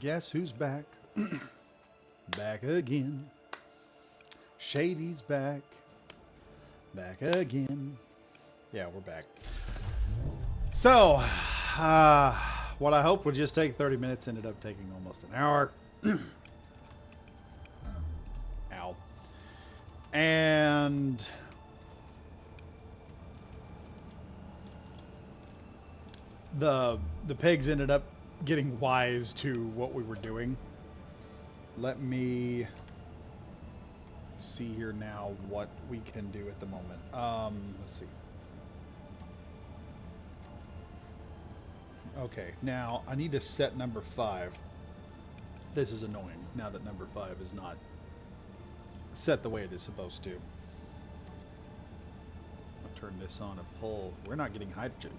Guess who's back? Back again. Shady's back. Back again. Yeah, we're back. So, what I hoped would just take 30 minutes ended up taking almost an hour. Ow. And the pigs ended up getting wise to what we were doing. Let me see here now what we can do at the moment. Let's see. Okay, now I need to set number 5. This is annoying now that number 5 is not set the way it is supposed to. I'll turn this on a pull. We're not getting hydrogen.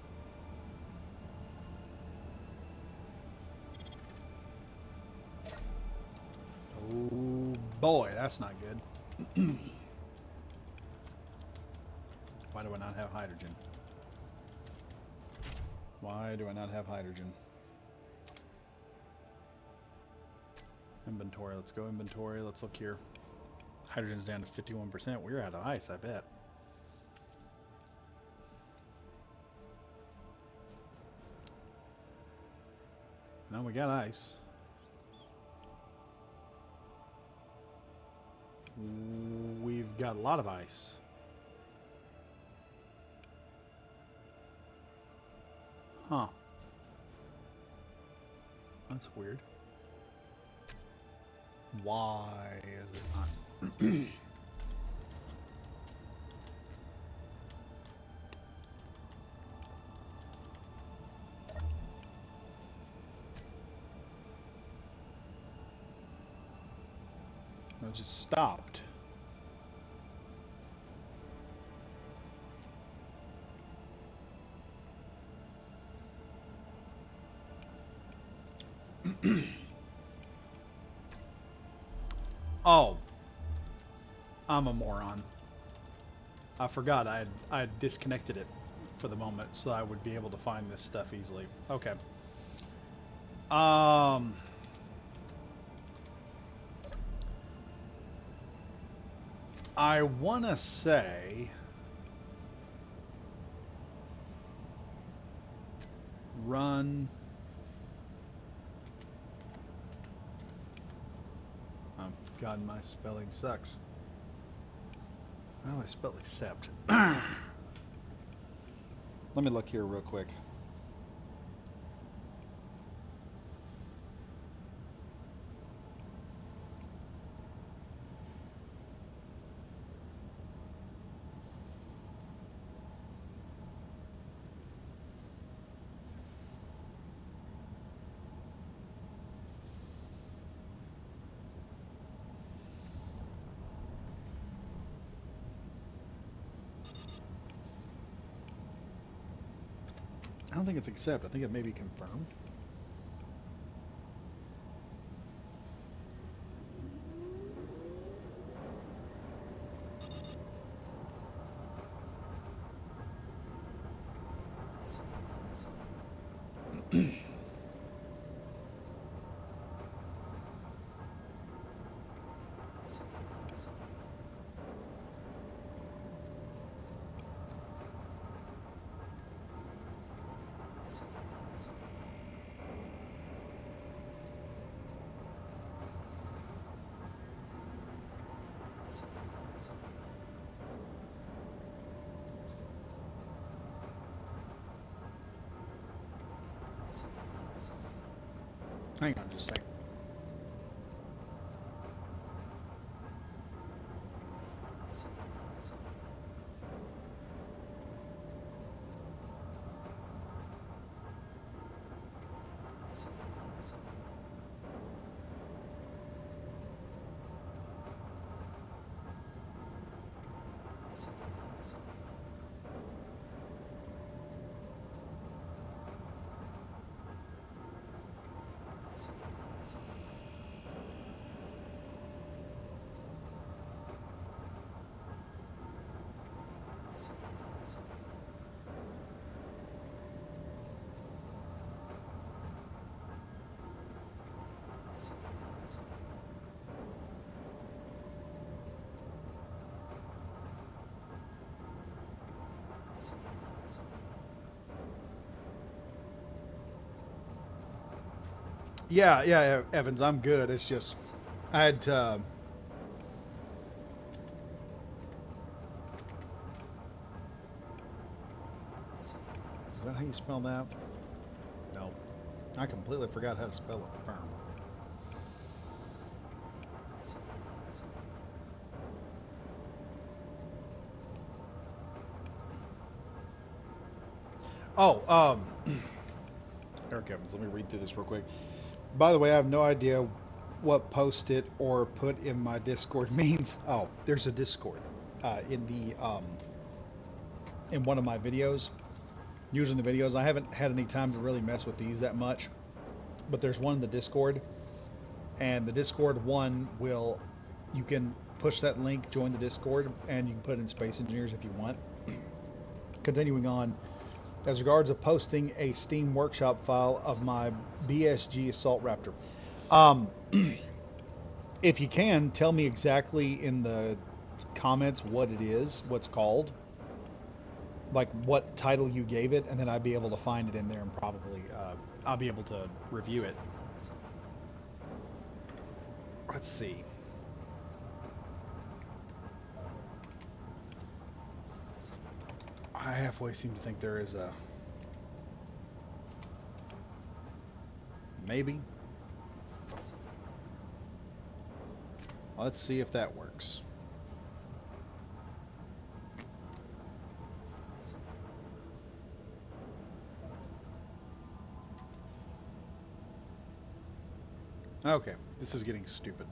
Oh boy, that's not good. Why do I not have hydrogen? Why do I not have hydrogen? Inventory, let's go inventory. Let's look here. Hydrogen's down to 51%. We're out of ice, I bet. Now we got ice. We've got a lot of ice. Huh. That's weird. Why is it not? It just stopped. Oh, I'm a moron. I forgot I disconnected it for the moment so I would be able to find this stuff easily. Okay. I want to say run. Oh God, my spelling sucks. How do I spell accept? Let me look here real quick. I don't think it's accept. I think it may be confirmed. Hang on just a second. Yeah, Evans, I'm good. It's just I had is that how you spell that? No, I completely forgot how to spell it. Firm. Oh, Eric Evans. Let me read through this real quick. By the way, I have no idea what post it or put in my Discord means. Oh, there's a Discord in the in one of my videos. Using the videos, I haven't had any time to really mess with these that much, but there's one in the Discord, and the Discord one will you can push that link, join the Discord, and you can put it in Space Engineers if you want. Continuing on, as regards of posting a Steam Workshop file of my BSG Assault Raptor. Um, if you can, tell me exactly in the comments what it is, what's called, like what title you gave it, and then I'd be able to find it in there and probably I'll be able to review it. Let's see. I halfway seem to think there is a maybe. Let's see if that works. Okay, this is getting stupid.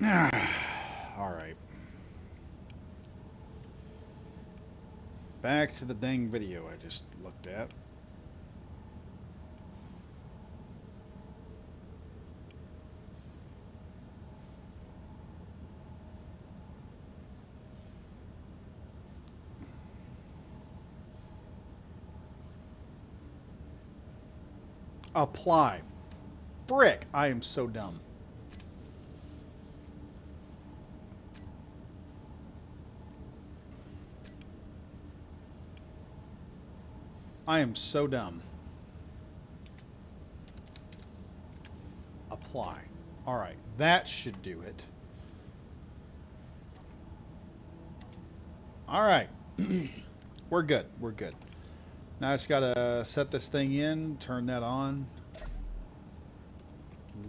All right. Back to the dang video I just looked at. Apply. Frick, I am so dumb. I am so dumb. Apply. All right, that should do it. All right. We're good. We're good. Now I just got to set this thing in, turn that on,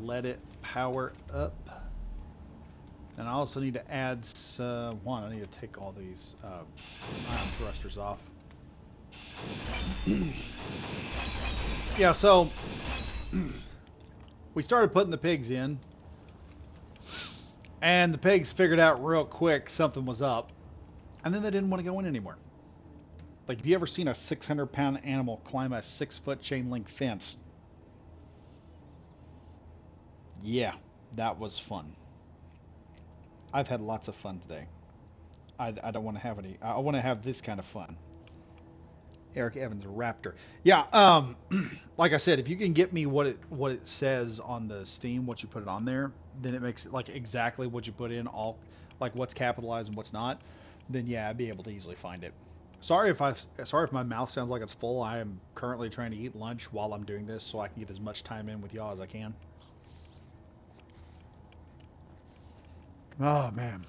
let it power up. And I also need to add one. I need to take all these ion thrusters off. Yeah, so we started putting the pigs in, and the pigs figured out real quick something was up, and then they didn't want to go in anymore. Like, have you ever seen a 600-pound animal climb a 6-foot chain link fence? Yeah, that was fun. I've had lots of fun today. I don't want to have any. I want to have this kind of fun. Eric Evans, Raptor. Yeah, like I said, if you can get me what it says on the Steam, what you put it on there, then it makes it like exactly what you put in, all like what's capitalized and what's not. Then yeah, I'd be able to easily find it. Sorry if my mouth sounds like it's full. I am currently trying to eat lunch while I'm doing this, so I can get as much time in with y'all as I can. Oh man.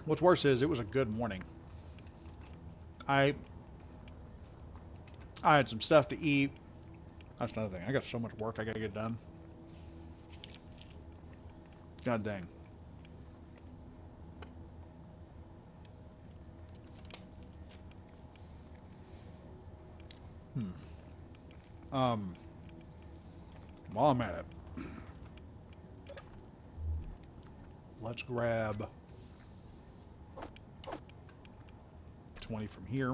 What's worse is it was a good morning. I I had some stuff to eat. That's another thing. I got so much work I gotta get done. God dang. Hmm. Um, while I'm at it, let's grab 20 from here,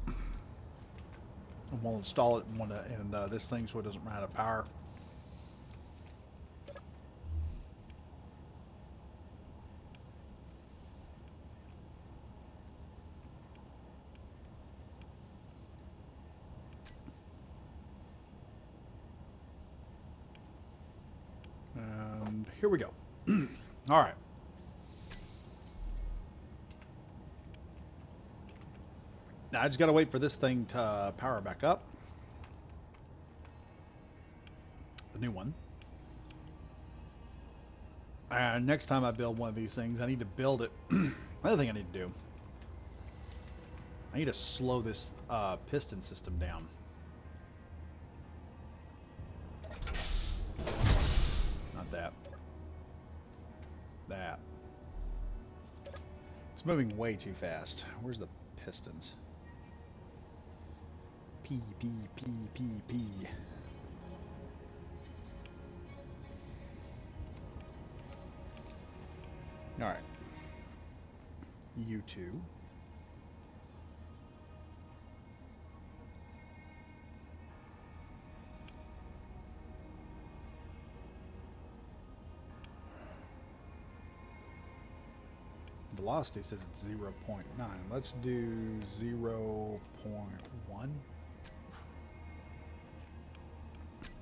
and we'll install it in this thing so it doesn't run out of power. And here we go. All right. Now I just gotta wait for this thing to power back up. new one. And next time I build one of these things, I need to build it. Another thing I need to do, I need to slow this piston system down. Not that. That. It's moving way too fast. Where's the pistons? P, P, P, P, P. Alright. U2. Velocity says it's 0.9. Let's do 0.1.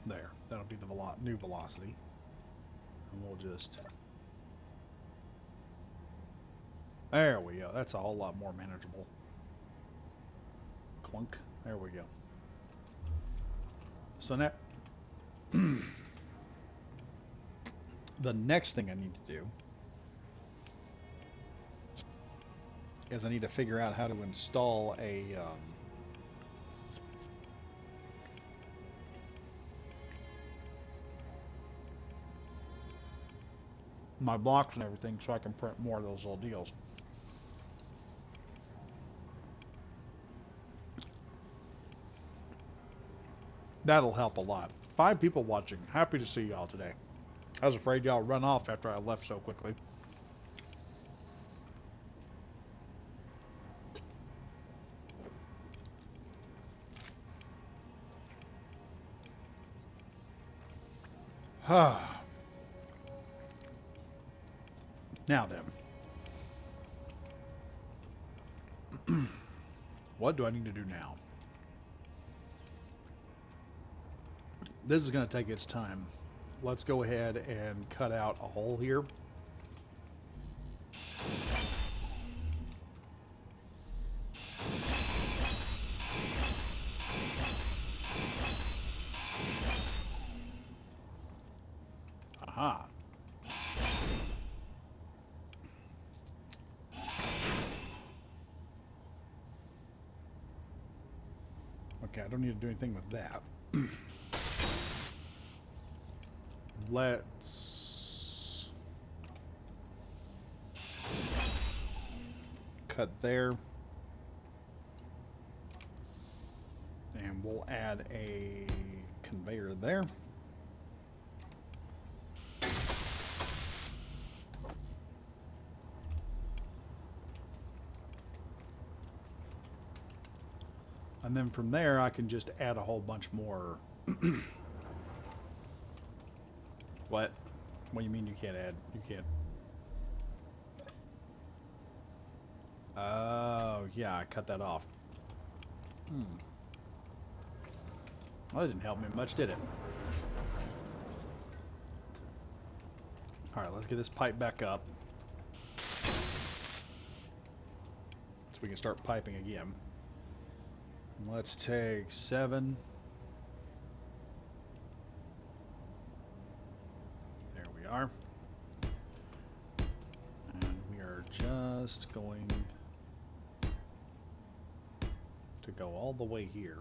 There. That'll be the new velocity. And we'll just... There we go. That's a whole lot more manageable. Clunk. There we go. So now... the next thing I need to do is I need to figure out how to install a... my blocks and everything so I can print more of those little deals. That'll help a lot. 5 people watching. Happy to see y'all today. I was afraid y'all run off after I left so quickly. Now then. What do I need to do now? This is going to take its time. Let's go ahead and cut out a hole here. Aha. Okay, I don't need to do anything with that. Let's cut there. And we'll add a conveyor there. And then from there, I can just add a whole bunch more. What? What do you mean you can't add? You can't. Oh, yeah, I cut that off. Well, that didn't help me much, did it? Alright, let's get this pipe back up. So we can start piping again. Let's take 7. There we are. And we are just going to go all the way here.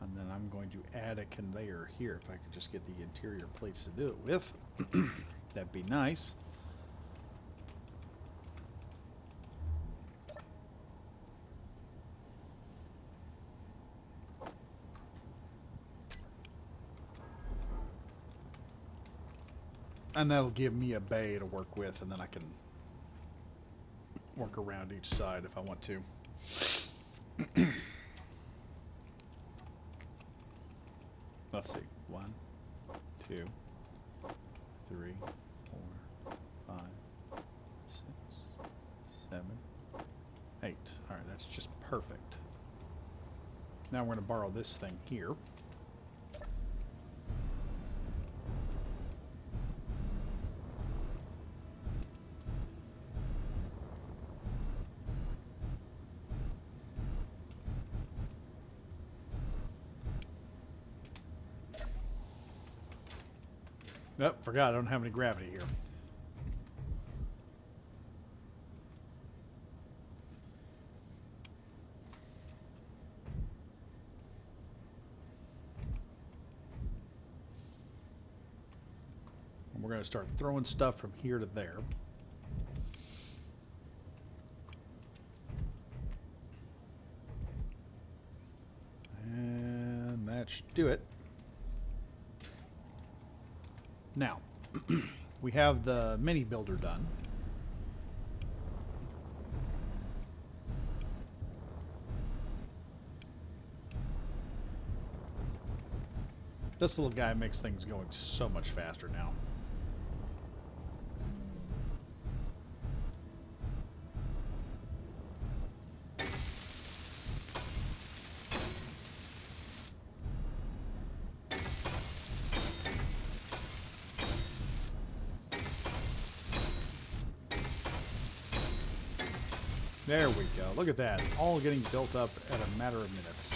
And then I'm going to add a conveyor here. If I could just get the interior plates to do it with, that'd be nice. And that'll give me a bay to work with, and then I can work around each side if I want to. Let's see. 1, 2, 3, 4, 5, 6, 7, 8. Alright, that's just perfect. Now we're going to borrow this thing here. Nope, forgot I don't have any gravity here. And we're going to start throwing stuff from here to there. And that should do it. Now, we have the mini builder done. This little guy makes things going so much faster now. There we go. Look at that. All getting built up at a matter of minutes.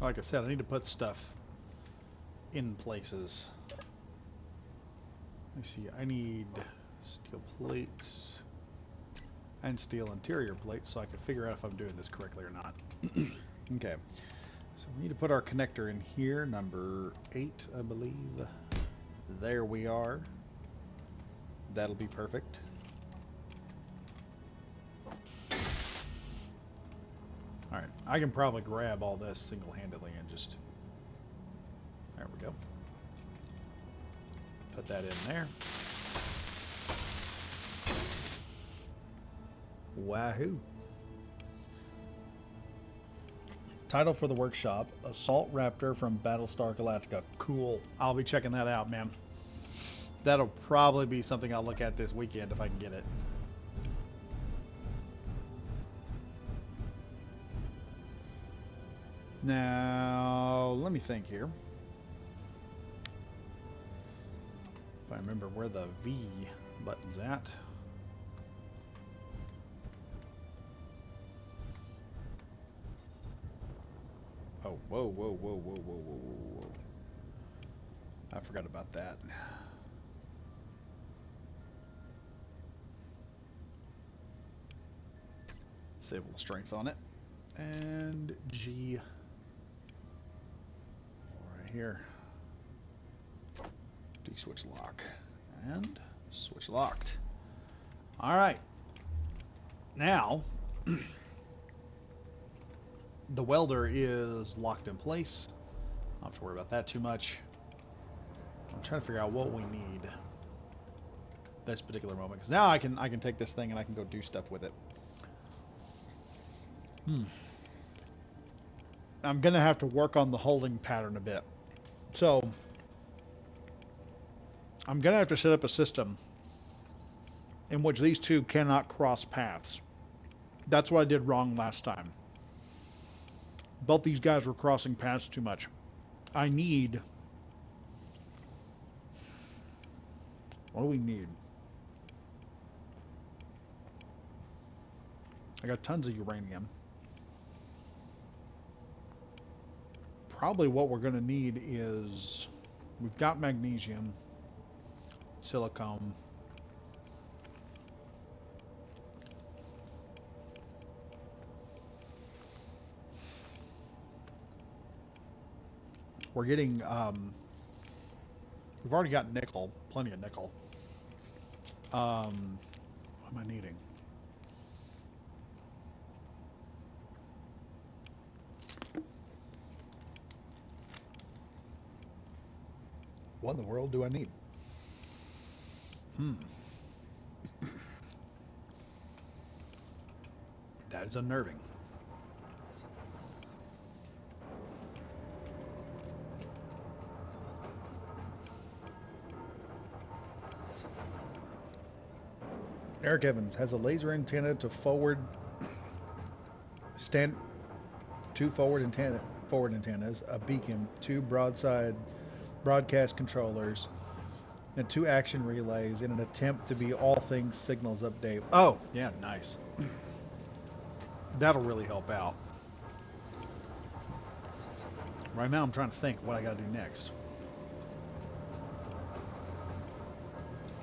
Like I said, I need to put stuff in places. Let me see. I need steel plates and steel interior plates so I can figure out if I'm doing this correctly or not. Okay. So we need to put our connector in here, number 8, I believe. There we are. That'll be perfect. Alright, I can probably grab all this single-handedly and just... There we go. Put that in there. Wahoo! Title for the workshop, Assault Raptor from Battlestar Galactica. Cool. I'll be checking that out, man. That'll probably be something I'll look at this weekend if I can get it. Now, let me think here. If I remember where the V button's at. Oh, whoa, whoa, whoa, whoa, whoa, whoa, whoa, whoa. I forgot about that. Disable strength on it. And G. Right here. D-switch lock. And switch locked. Alright. Now, the welder is locked in place. I don't have to worry about that too much. I'm trying to figure out what we need this particular moment, because now I can take this thing and I can go do stuff with it. I'm gonna have to work on the holding pattern a bit. So I'm gonna have to set up a system in which these two cannot cross paths. That's what I did wrong last time. Both these guys were crossing paths too much. I need... What do we need? I got tons of uranium. Probably what we're going to need is... We've got magnesium, silicon. We're getting... we've already got nickel. Plenty of nickel. What am I needing? What in the world do I need? That is unnerving. Eric Evans has a laser antenna to forward two forward antennas, a beacon, two broadcast controllers, And 2 action relays in an attempt to be all things signals update. Oh, yeah, nice. That'll really help out. Right now I'm trying to think what I gotta do next.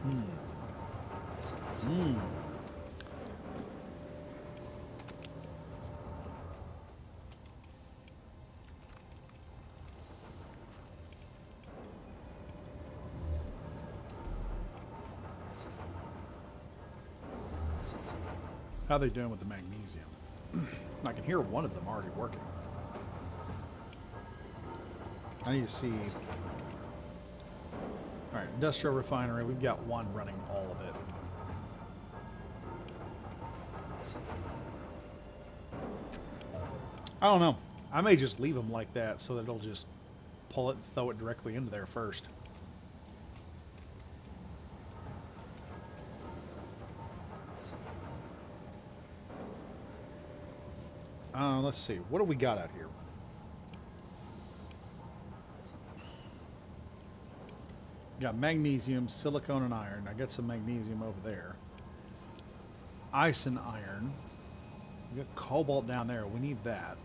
Hmm. How are they doing with the magnesium? I can hear one of them already working. I need to see. Alright, industrial refinery. We've got one running all of it. I don't know. I may just leave them like that so that it'll just pull it and throw it directly into there first. Let's see. What do we got out here? Got magnesium, silicone, and iron. I got some magnesium over there. Ice and iron. We got cobalt down there. We need that.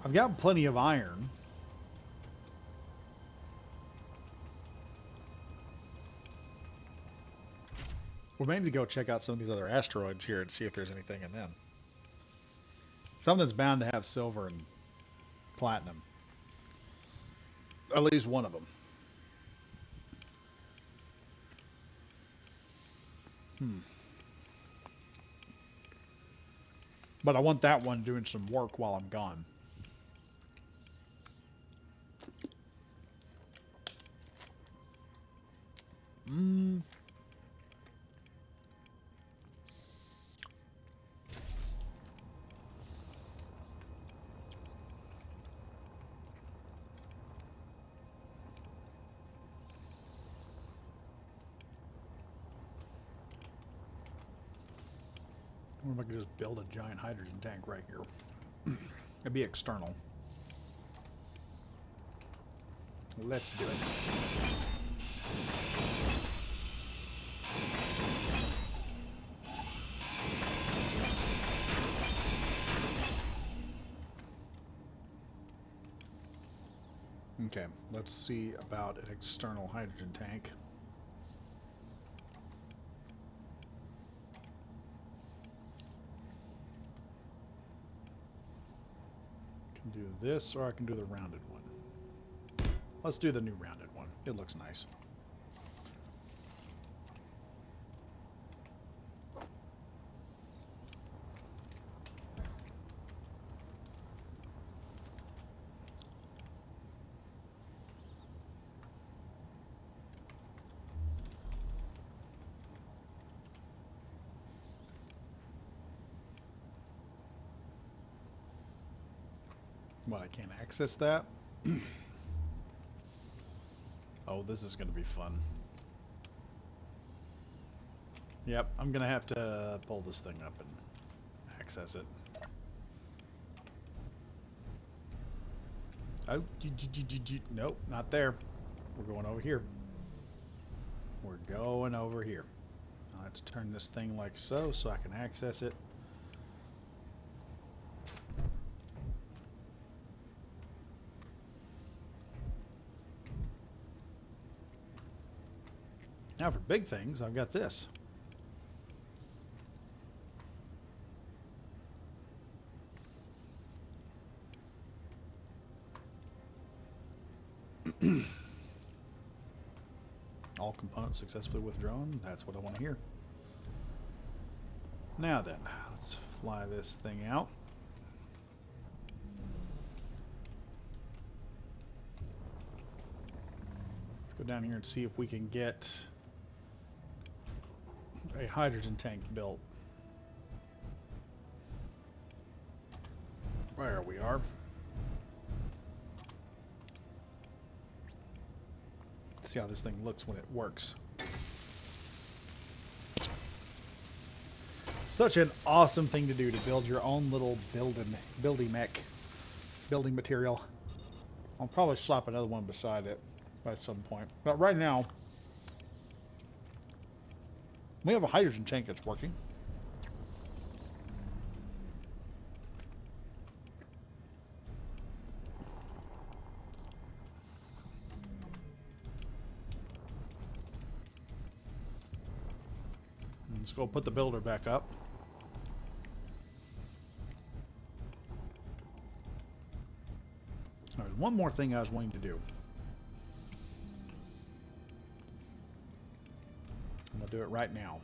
I've got plenty of iron. We're maybe to go check out some of these other asteroids here and see if there's anything in them. Something's bound to have silver and platinum. At least one of them. But I want that one doing some work while I'm gone. I wonder if I could just build a giant hydrogen tank right here. It'd be external. Let's do it. Okay, let's see about an external hydrogen tank. I can do this, or I can do the rounded one. Let's do the new rounded one. It looks nice. What, I can't access that? Oh, this is going to be fun. Yep, I'm going to have to pull this thing up and access it. Oh, nope, not there. We're going over here. We're going over here. Let's turn this thing like so I can access it. Now for big things, I've got this. All components successfully withdrawn. That's what I want to hear. Now then, let's fly this thing out. Let's go down here and see if we can get a hydrogen tank built. There we are. Let's see how this thing looks when it works. Such an awesome thing to do, to build your own little building material. I'll probably slap another one beside it at some point. But right now, we have a hydrogen tank that's working. Let's go put the builder back up. There's one more thing I was wanting to do. I'm going to do it right now.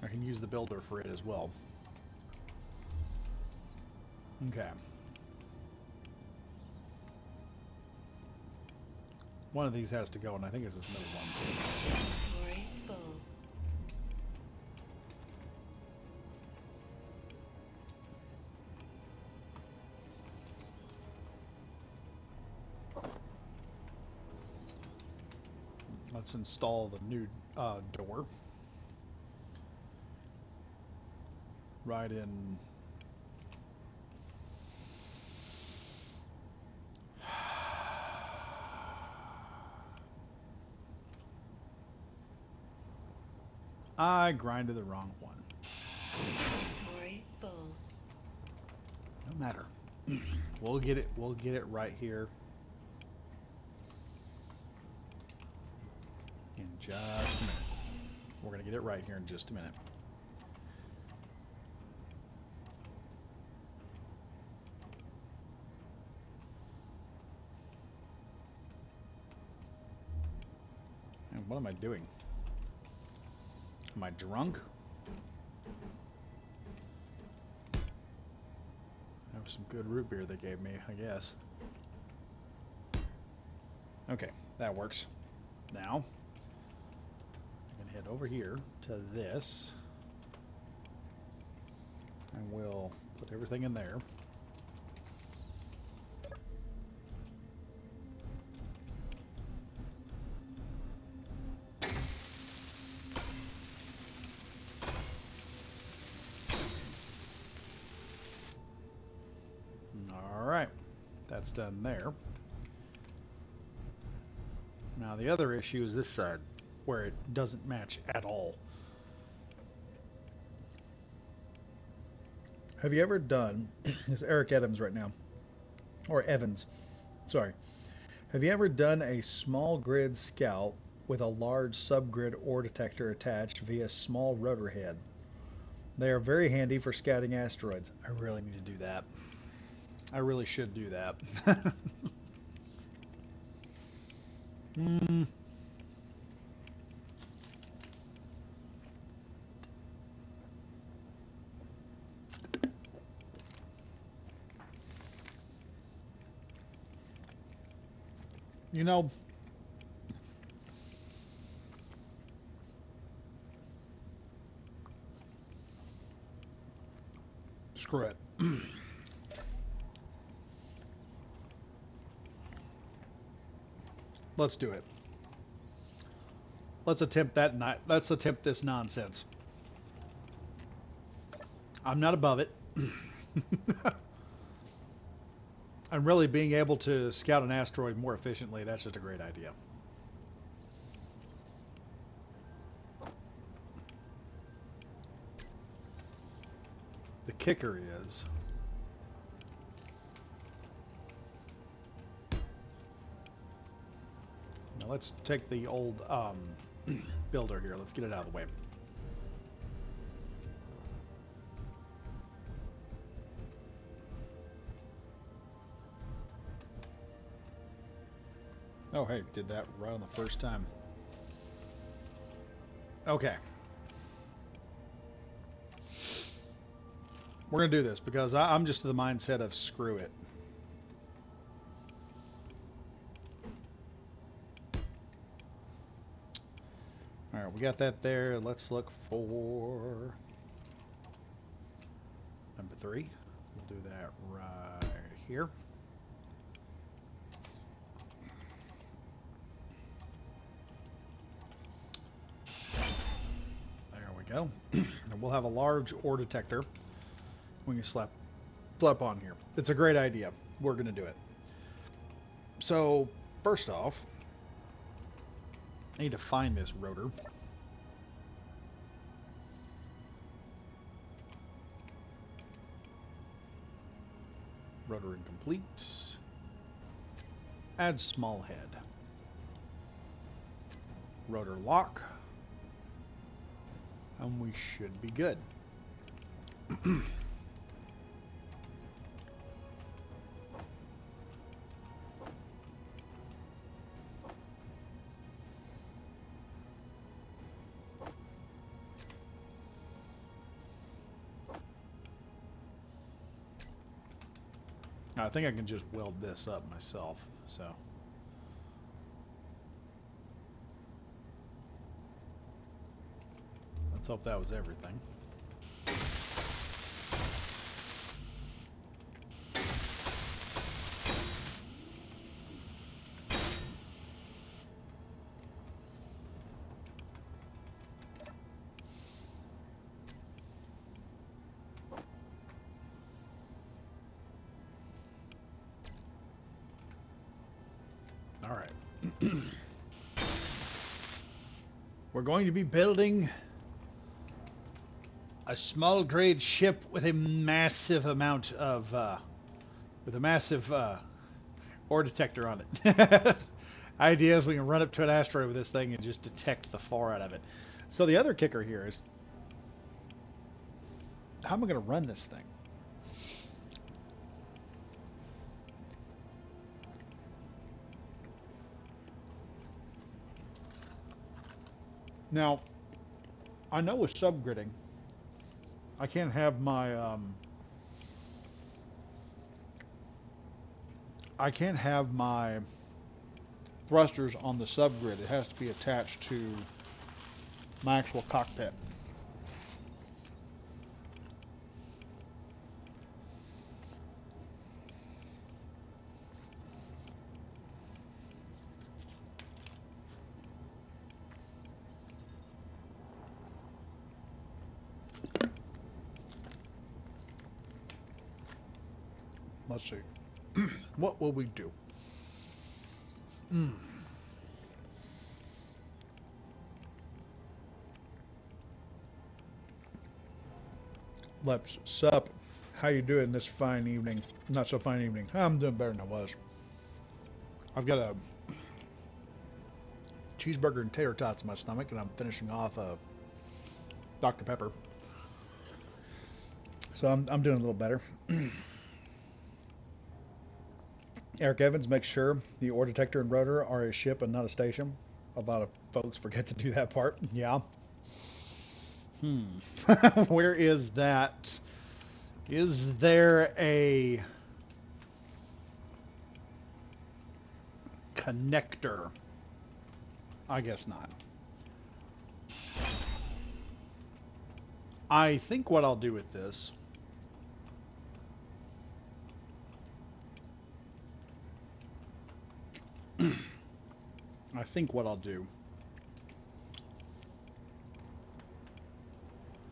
I can use the builder for it as well. Okay. One of these has to go, and I think it's this middle one. Inventory full. Let's install the new door. Right in. I grinded the wrong one. Inventory full. No matter. We'll get it right here. In just a minute. We're going to get it right here in just a minute. And what am I doing? Am I drunk? That was some good root beer they gave me, I guess. Okay, that works. Now, I can head over here to this. And we'll put everything in there. Alright, that's done there. Now the other issue is this side, where it doesn't match at all. Have you ever done, it's Eric Adams right now, or Evans, sorry. Have you ever done a small grid scout with a large subgrid ore detector attached via small rotor head? They are very handy for scouting asteroids. I really need to do that. I really should do that. You know, screw it. Let's do it. Let's attempt that. Let's attempt this nonsense. I'm not above it. And really being able to scout an asteroid more efficiently, that's just a great idea. The kicker is, now let's take the old builder here. Let's get it out of the way. Oh, hey, did that right on the first time. Okay. We're going to do this because I'm just in the mindset of screw it. All right, we got that there. Let's look for number 3. We'll do that right here. well, we'll have a large ore detector we can slap on here. It's a great idea. We're going to do it. So, first off, I need to find this rotor. Rotor incomplete. Add small head. Rotor lock. And we should be good. I think I can just weld this up myself, so. Let's hope that was everything. All right. We're going to be building a small grade ship with a massive amount of, ore detector on it. Idea is we can run up to an asteroid with this thing and just detect the far out of it. So the other kicker here is, how am I going to run this thing? Now, I know with subgridding, I can't have my thrusters on the subgrid. It has to be attached to my actual cockpit. Let's see. What will we do? Leps, sup? How you doing this fine evening? Not so fine evening. I'm doing better than I was. I've got a cheeseburger and tater tots in my stomach, and I'm finishing off a Dr. Pepper. So I'm doing a little better. Eric Evans makes sure the ore detector and rotor are a ship and not a station. A lot of folks forget to do that part. Yeah. Where is that? Is there a connector? I guess not. I think what I'll do with this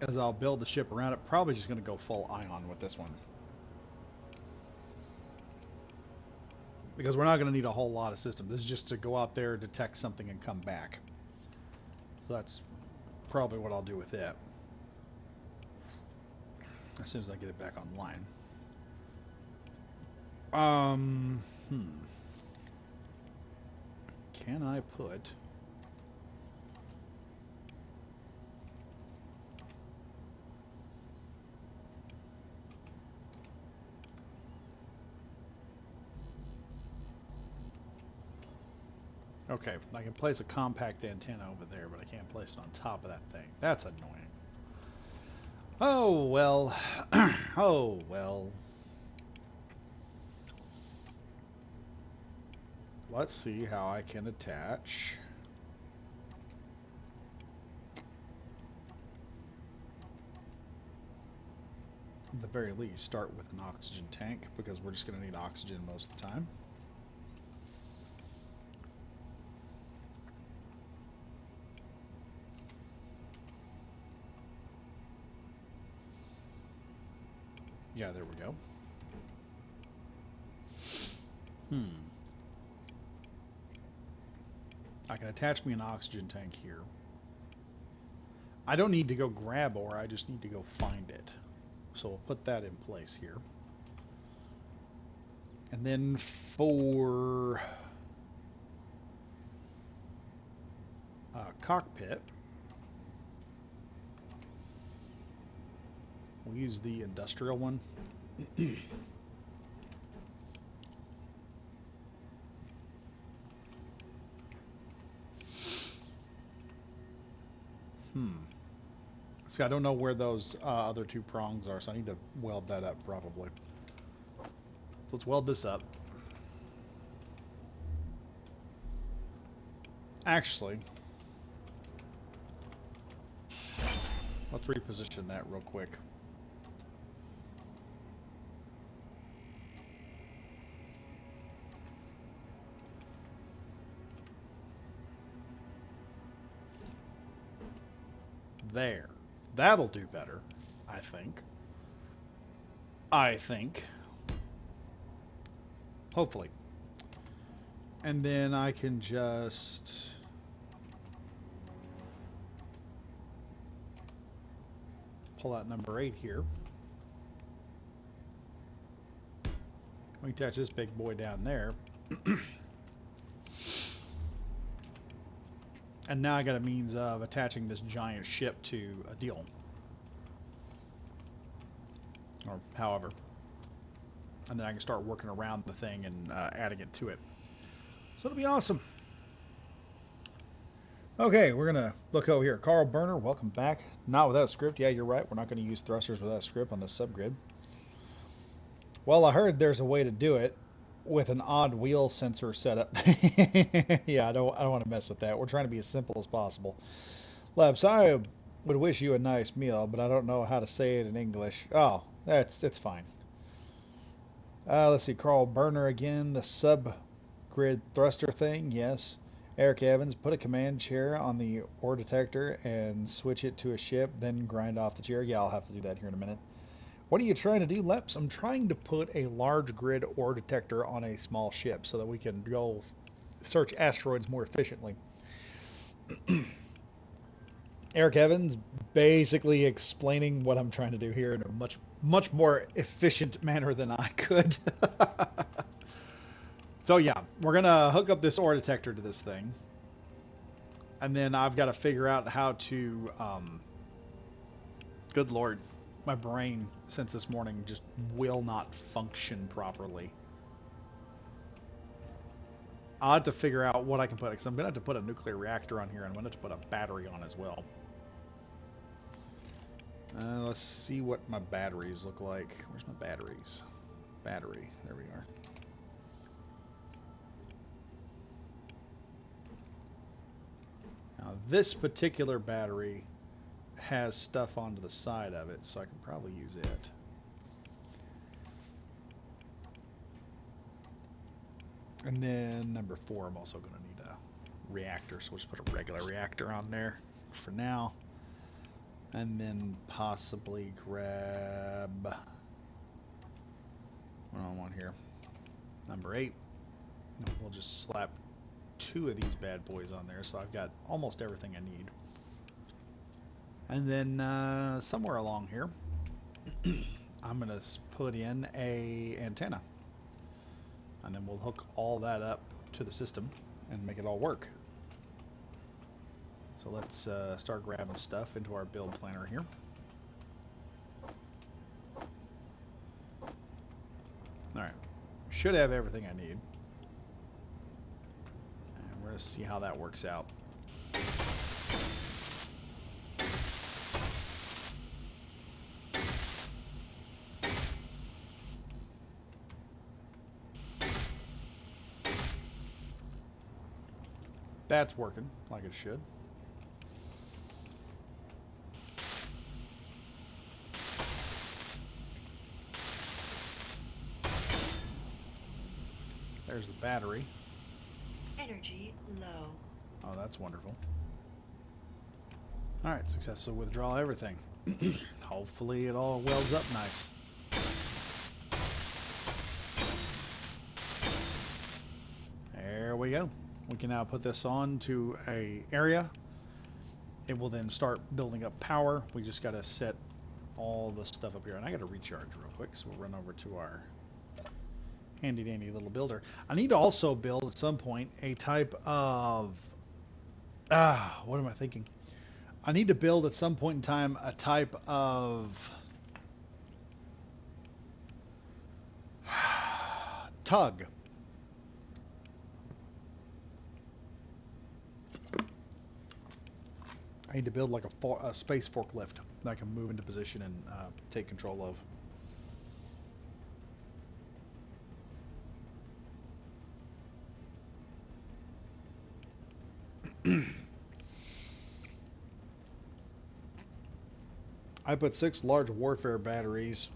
is I'll build the ship around it. Probably just going to go full ion with this one. Because we're not going to need a whole lot of systems. This is just to go out there, detect something, and come back. So that's probably what I'll do with it. As soon as I get it back online. Can I put... Okay, I can place a compact antenna over there, but I can't place it on top of that thing. That's annoying. Oh, well. Oh, well. Let's see how I can attach... At the very least, start with an oxygen tank, because we're just going to need oxygen most of the time. Yeah, there we go. I can attach me an oxygen tank here. I don't need to go grab ore, I just need to go find it. So we'll put that in place here. And then for cockpit, we'll use the industrial one. So I don't know where those other two prongs are, so I need to weld that up probably. Let's weld this up. Actually, let's reposition that real quick. There. That'll do better, I think. Hopefully. And then I can just... pull out number 8 here. We attach this big boy down there. And now I got a means of attaching this giant ship to a deal. Or however. And then I can start working around the thing and adding it to it. So it'll be awesome. Okay, we're going to look over here. Carl Burner, welcome back. Not without a script. Yeah, you're right. We're not going to use thrusters without a script on this subgrid. Well, I heard there's a way to do it with an odd wheel sensor setup. Yeah, I don't want to mess with that. We're trying to be as simple as possible. Labs, I would wish you a nice meal, but I don't know how to say it in English. Oh, it's fine. Let's see, Carl Burner again, the subgrid thruster thing, yes. Eric Evans, put a command chair on the ore detector and switch it to a ship, then grind off the chair. Yeah, I'll have to do that here in a minute. What are you trying to do, Leps? I'm trying to put a large grid ore detector on a small ship so that we can go search asteroids more efficiently. Eric Evans basically explaining what I'm trying to do here in a much more efficient manner than I could. So yeah, we're gonna hook up this ore detector to this thing, and then I've got to figure out how to good lord, my brain since this morning just will not function properly. I'll have to figure out what I can put, because I'm gonna have to put a nuclear reactor on here, and I'm gonna have to put a battery on as well. Let's see what my batteries look like. Where's my batteries? Battery. There we are. Now, this particular battery has stuff onto the side of it, so I can probably use it. And then number 4, I'm also going to need a reactor, so we'll just put a regular reactor on there for now. And then possibly grab... what do I want here? Number 8. We'll just slap 2 of these bad boys on there, so I've got almost everything I need. And then somewhere along here, I'm going to put in a antenna. And then we'll hook all that up to the system and make it all work. So let's start grabbing stuff into our build planner here. Alright, should have everything I need. And we're going to see how that works out. That's working like it should. There's the battery. Energy low. Oh, that's wonderful. Alright, successful withdrawal everything. Hopefully it all welds up nice. we go. We can now put this on to a area. It will then start building up power. We just got to set all the stuff up here. And I got to recharge real quick, so we'll run over to our handy dandy little builder. I need to also build at some point a type of... what am I thinking? I need to build at some point in time a type of... tug. I need to build like a space forklift that I can move into position and take control of. I put 6 large warfare batteries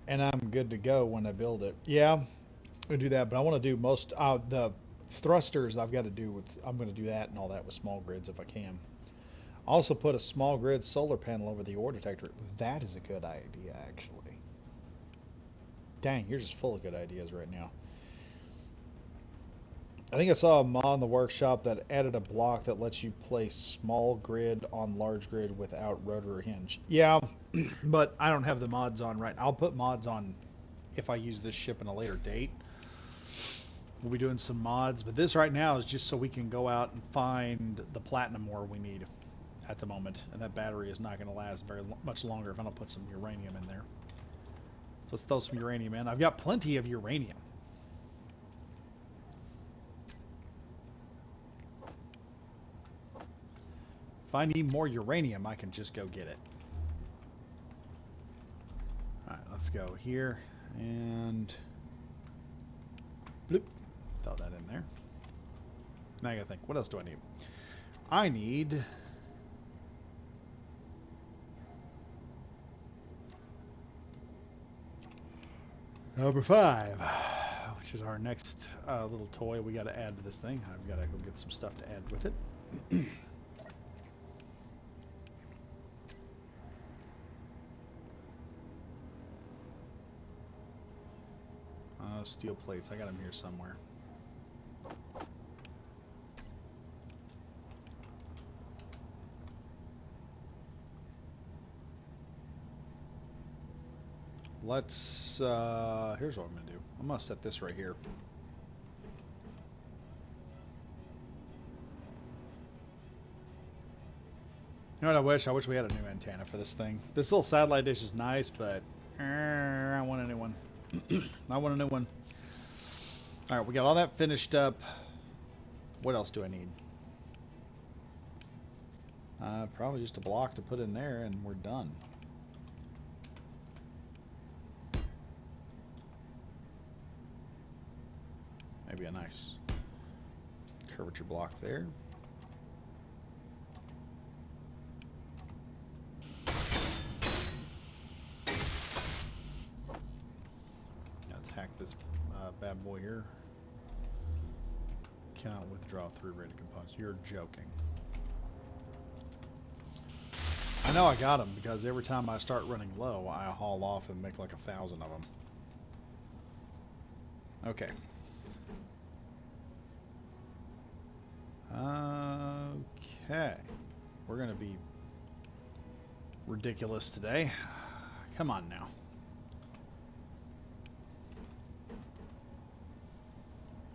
and I'm good to go when I build it. Yeah, I do that, but I want to do most the thrusters I've got to do with, I'm going to do that and all that with small grids if I can. Also put a small grid solar panel over the ore detector. That is a good idea, actually. Dang, you're just full of good ideas right now. I think I saw a mod in the workshop that added a block that lets you place small grid on large grid without rotor or hinge. Yeah, but I don't have the mods on right now. I'll put mods on if I use this ship in a later date. We'll be doing some mods, but this right now is just so we can go out and find the platinum ore we need at the moment. And that battery is not going to last very much longer if I don't put some uranium in there. So let's throw some uranium in. I've got plenty of uranium. If I need more uranium, I can just go get it. Alright, let's go here and bloop. Throw that in there. Now I gotta think, what else do I need? I need number 5, which is our next little toy we got to add to this thing. I've got to go get some stuff to add with it. Steel plates. I got them here somewhere. Let's, here's what I'm going to do. I'm going to set this right here. You know what I wish? I wish we had a new antenna for this thing. This little satellite dish is nice, but I want a new one. I want a new one. Alright, we got all that finished up. What else do I need? Probably just a block to put in there and we're done. Maybe a nice curvature block there. Let's hack this bad boy here. Cannot withdraw 3 rated components. You're joking. I know I got them because every time I start running low, I haul off and make like 1,000 of them. Okay. Okay. We're going to be ridiculous today. Come on now.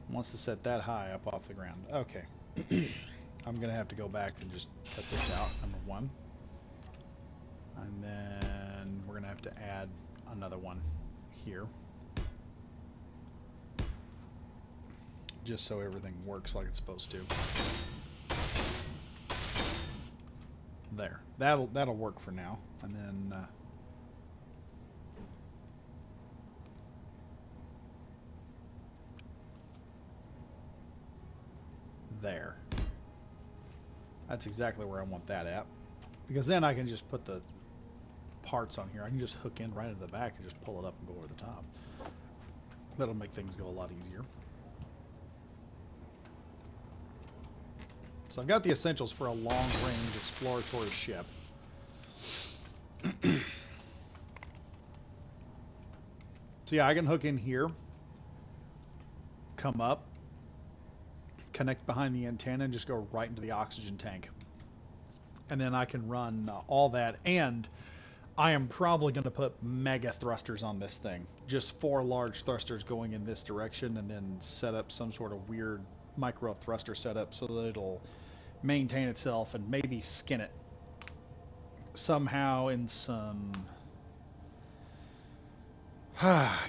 Wants to set that high up off the ground. Okay. I'm going to have to go back and just cut this out, number 1. And then we're going to have to add another one here. Just so everything works like it's supposed to. There. That'll work for now. And then there. That's exactly where I want that at. Because then I can just put the parts on here. I can just hook in right into the back and just pull it up and go over the top. That'll make things go a lot easier. So I've got the essentials for a long-range exploratory ship. So yeah, I can hook in here, come up, connect behind the antenna and just go right into the oxygen tank. And then I can run all that, and I am probably going to put mega thrusters on this thing. Just 4 large thrusters going in this direction, and then set up some sort of weird micro thruster setup so that it'll maintain itself and maybe skin it somehow in some...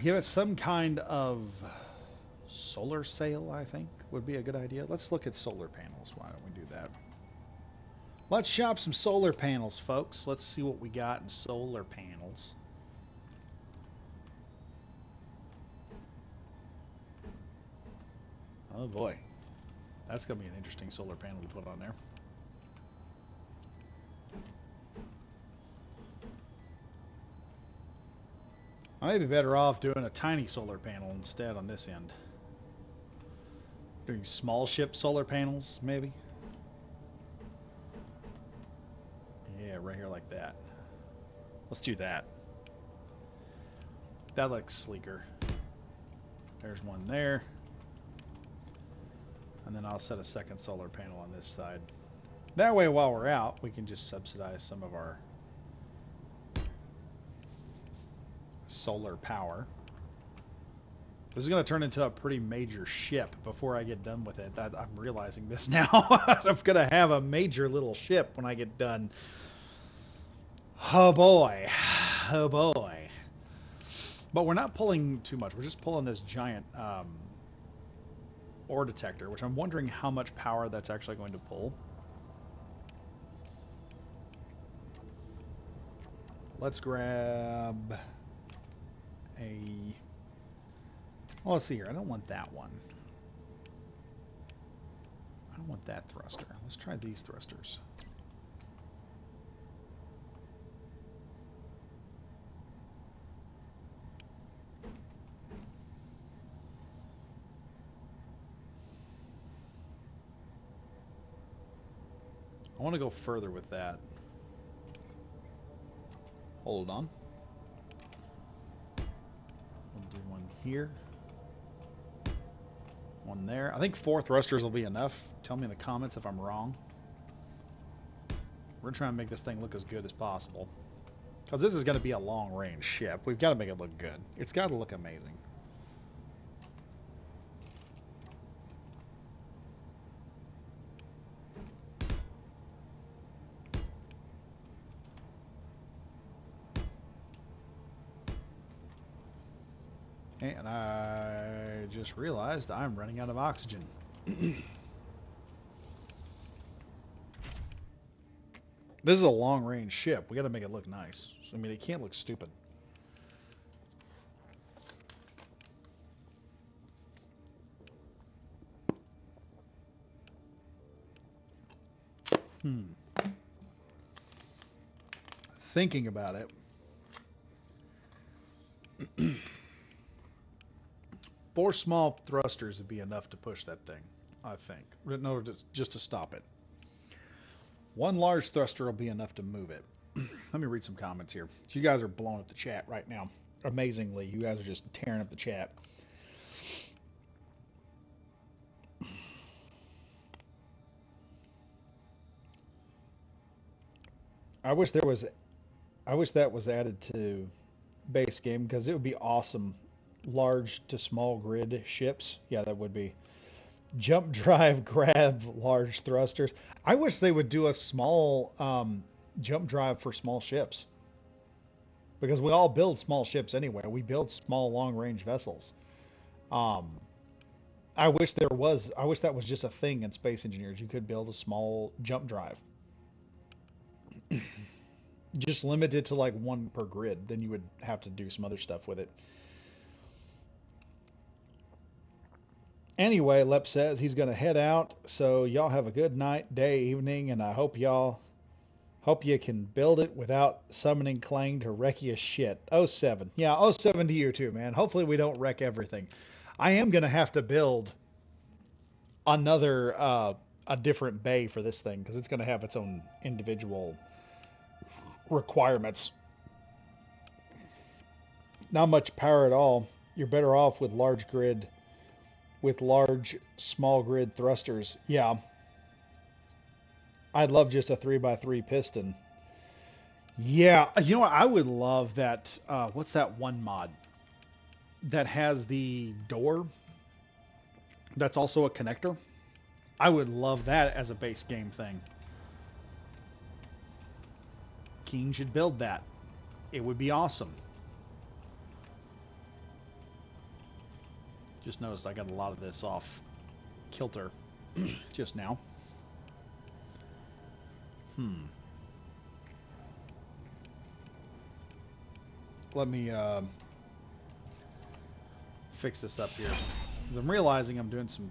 give it some kind of solar sail, I think, would be a good idea. Let's look at solar panels. Why don't we do that? Let's shop some solar panels, folks. Let's see what we got in solar panels. Oh boy. That's going to be an interesting solar panel to put on there. I may be better off doing a tiny solar panel instead on this end. Doing small ship solar panels, maybe? Yeah, right here like that. Let's do that. That looks sleeker. There's one there. And then I'll set a second solar panel on this side. That way, while we're out, we can just subsidize some of our solar power. This is going to turn into a pretty major ship before I get done with it. I'm realizing this now. I'm going to have a major little ship when I get done. Oh boy. Oh boy. But we're not pulling too much. We're just pulling this giant ore detector, which I'm wondering how much power that's actually going to pull. Let's grab a... Well, let's see here. I don't want that one. I don't want that thruster. Let's try these thrusters. I want to go further with that. Hold on. We'll do one here. One there. I think 4 thrusters will be enough. Tell me in the comments if I'm wrong. We're trying to make this thing look as good as possible. Because this is going to be a long-range ship. We've got to make it look good. It's got to look amazing. And I just realized I'm running out of oxygen. This is a long-range ship. We got to make it look nice. I mean, it can't look stupid. Thinking about it. 4 small thrusters would be enough to push that thing, I think. In order to, just to stop it. 1 large thruster will be enough to move it. Let me read some comments here. So you guys are blowing up the chat right now. Amazingly, you guys are just tearing up the chat. I wish that was added to base game, because it would be awesome. Large to small grid ships. Yeah, that would be. Jump drive, grab large thrusters. I wish they would do a small jump drive for small ships. Because we all build small ships anyway. We build small long-range vessels. I wish that was just a thing in Space Engineers. You could build a small jump drive. Just limited to like 1 per grid. Then you would have to do some other stuff with it. Anyway, Lep says he's going to head out. So y'all have a good night, day, evening. And I hope you can build it without summoning Clang to wreck your shit. 07. Yeah, 07 to you too, man. Hopefully we don't wreck everything. I am going to have to build another, a different bay for this thing, because it's going to have its own individual requirements. Not much power at all. You're better off with large grid with large small grid thrusters. Yeah, I'd love just a 3x3 piston. Yeah, you know what? I would love that. What's that one mod that has the door that's also a connector? I would love that as a base game thing. King should build that. It would be awesome. Just noticed I got a lot of this off kilter just now. Let me fix this up here. Because I'm realizing I'm doing some...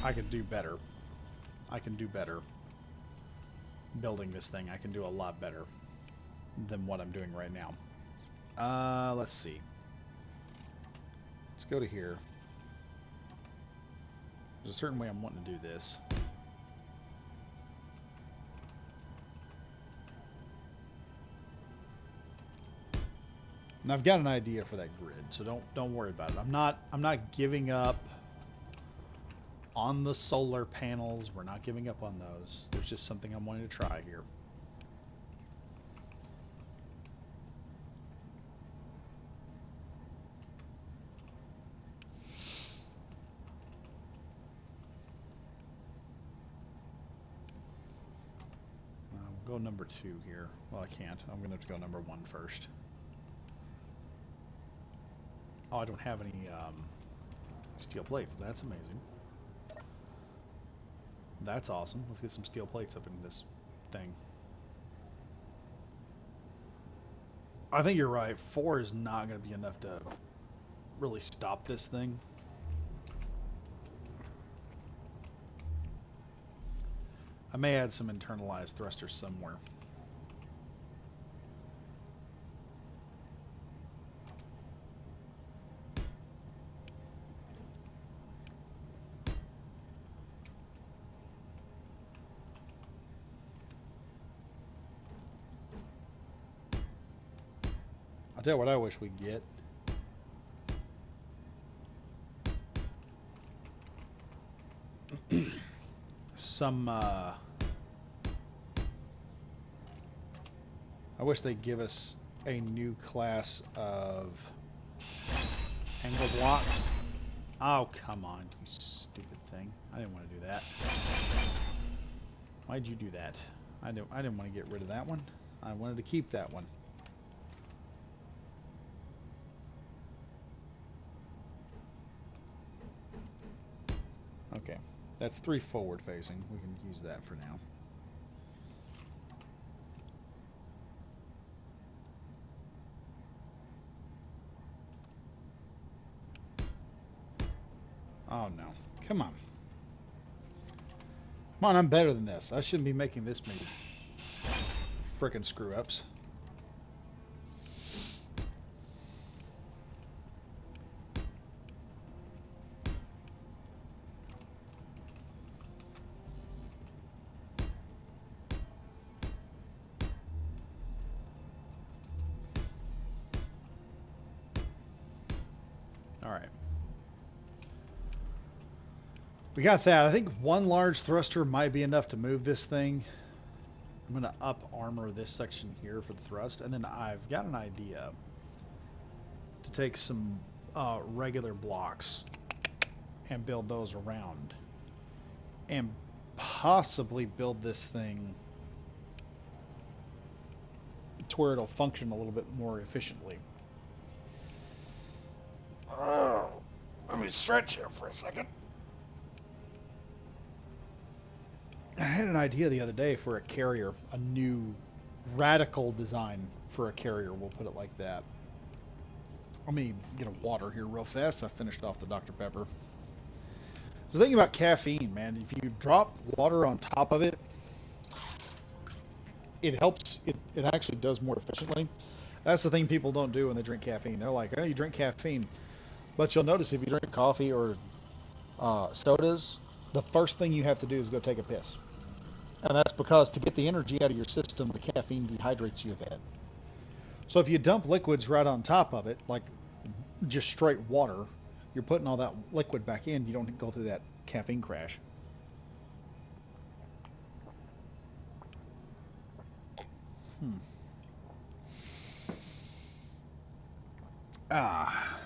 I could do better. I can do better. Building this thing, I can do a lot better than what I'm doing right now. Let's see. Let's go to here. There's a certain way I'm wanting to do this. And I've got an idea for that grid, so don't worry about it. I'm not giving up on the solar panels. We're not giving up on those. There's just something I'm wanting to try here. We'll go number 2 here. Well, I can't. I'm going to have to go number 1 first. Oh, I don't have any steel plates. That's amazing. That's awesome. Let's get some steel plates up in this thing. I think you're right. 4 is not going to be enough to really stop this thing. I may add some internalized thrusters somewhere. I'll tell you what I wish we'd get. Some, I wish they'd give us a new class of angle block. Oh, come on, you stupid thing. I didn't want to do that. Why'd you do that? I didn't want to get rid of that one. I wanted to keep that one. Okay, that's 3 forward facing. We can use that for now. Oh no, come on. Come on, I'm better than this. I shouldn't be making this many frickin' screw-ups. Alright. We got that. I think 1 large thruster might be enough to move this thing. I'm going to up armor this section here for the thrust, and then I've got an idea to take some regular blocks and build those around, and possibly build this thing to where it'll function a little bit more efficiently. Oh, let me stretch here for a second. I had an idea the other day for a carrier, a new radical design for a carrier, we'll put it like that. Let me get a water here real fast. I finished off the Dr. Pepper. So thinking about caffeine, man, if you drop water on top of it, it helps, it actually does more efficiently. That's the thing people don't do when they drink caffeine. They're like, oh, you drink caffeine. But you'll notice if you drink coffee or sodas, the first thing you have to do is go take a piss. And that's because to get the energy out of your system, the caffeine dehydrates you a bit. So if you dump liquids right on top of it, like just straight water, you're putting all that liquid back in, you don't go through that caffeine crash. Ah.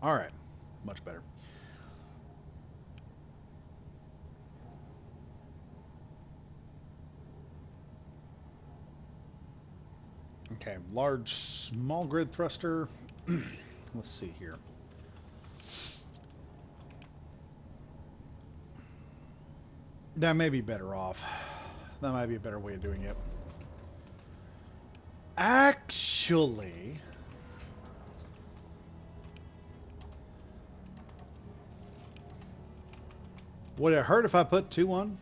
All right. Much better. Okay, large, small grid thruster. Let's see here. That may be better off. That might be a better way of doing it. Actually, would it hurt if I put 2 on?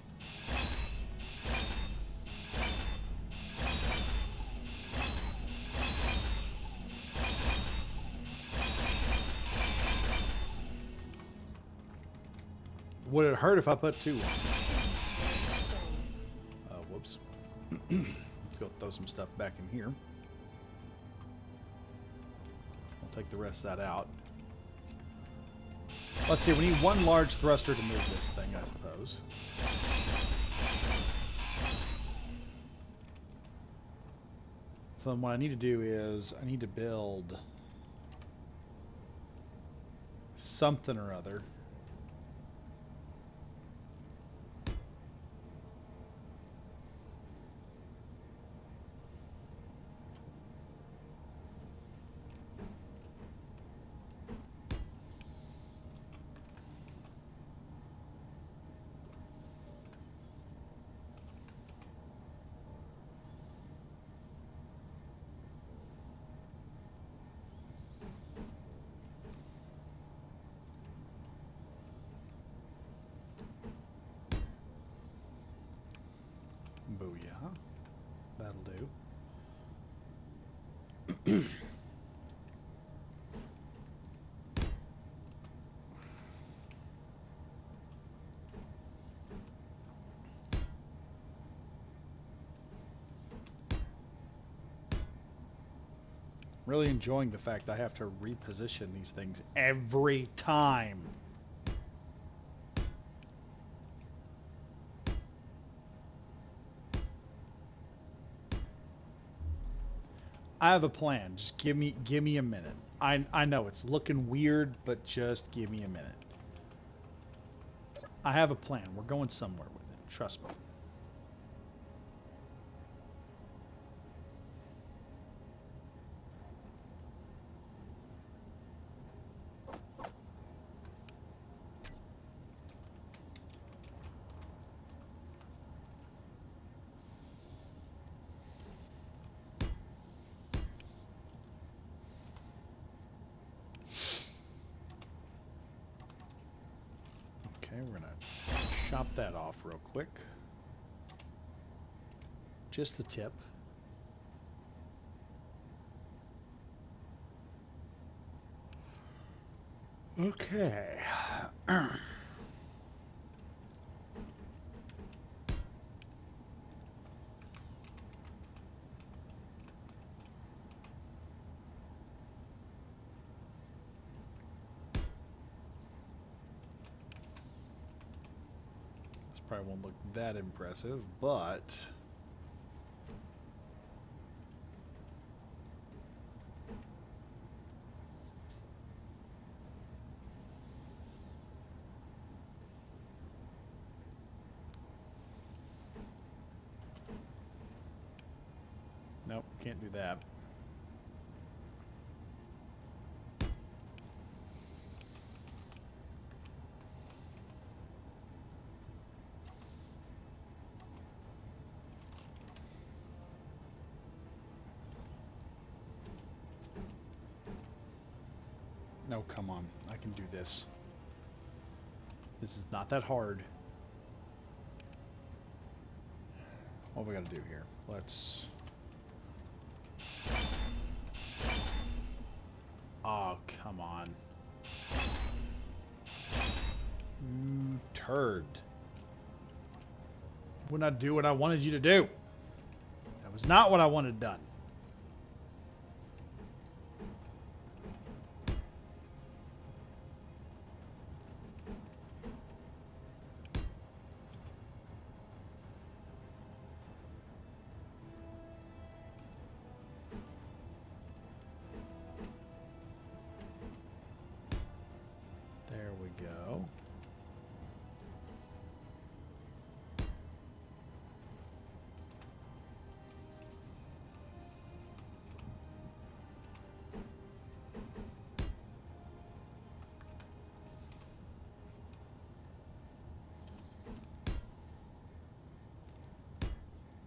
Would it hurt if I put 2 on? Whoops. Let's go throw some stuff back in here. We'll take the rest of that out. Let's see, we need 1 large thruster to move this thing, I suppose. So then what I need to do is, I need to build something or other. Booyah. That'll do. Really enjoying the fact I have to reposition these things every time. I have a plan. Just give me a minute. I know it's looking weird, but just give me a minute. I have a plan. We're going somewhere with it. Trust me. Okay, we're gonna chop that off real quick. Just the tip. Okay. This probably won't look that impressive, but nope, can't do that. No, come on. I can do this. This is not that hard. What we gotta do here? Let's... Oh, come on. Turd. Would not do what I wanted you to do. That was not what I wanted done.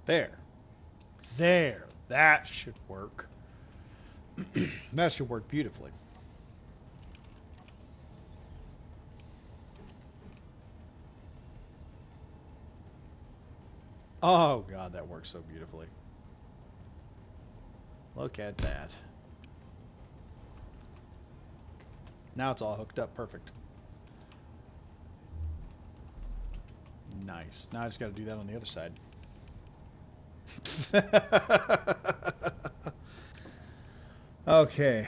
There. There. That should work. That should work beautifully. Oh, God, that works so beautifully. Look at that. Now it's all hooked up perfect. Nice. Now I just got to do that on the other side. Okay.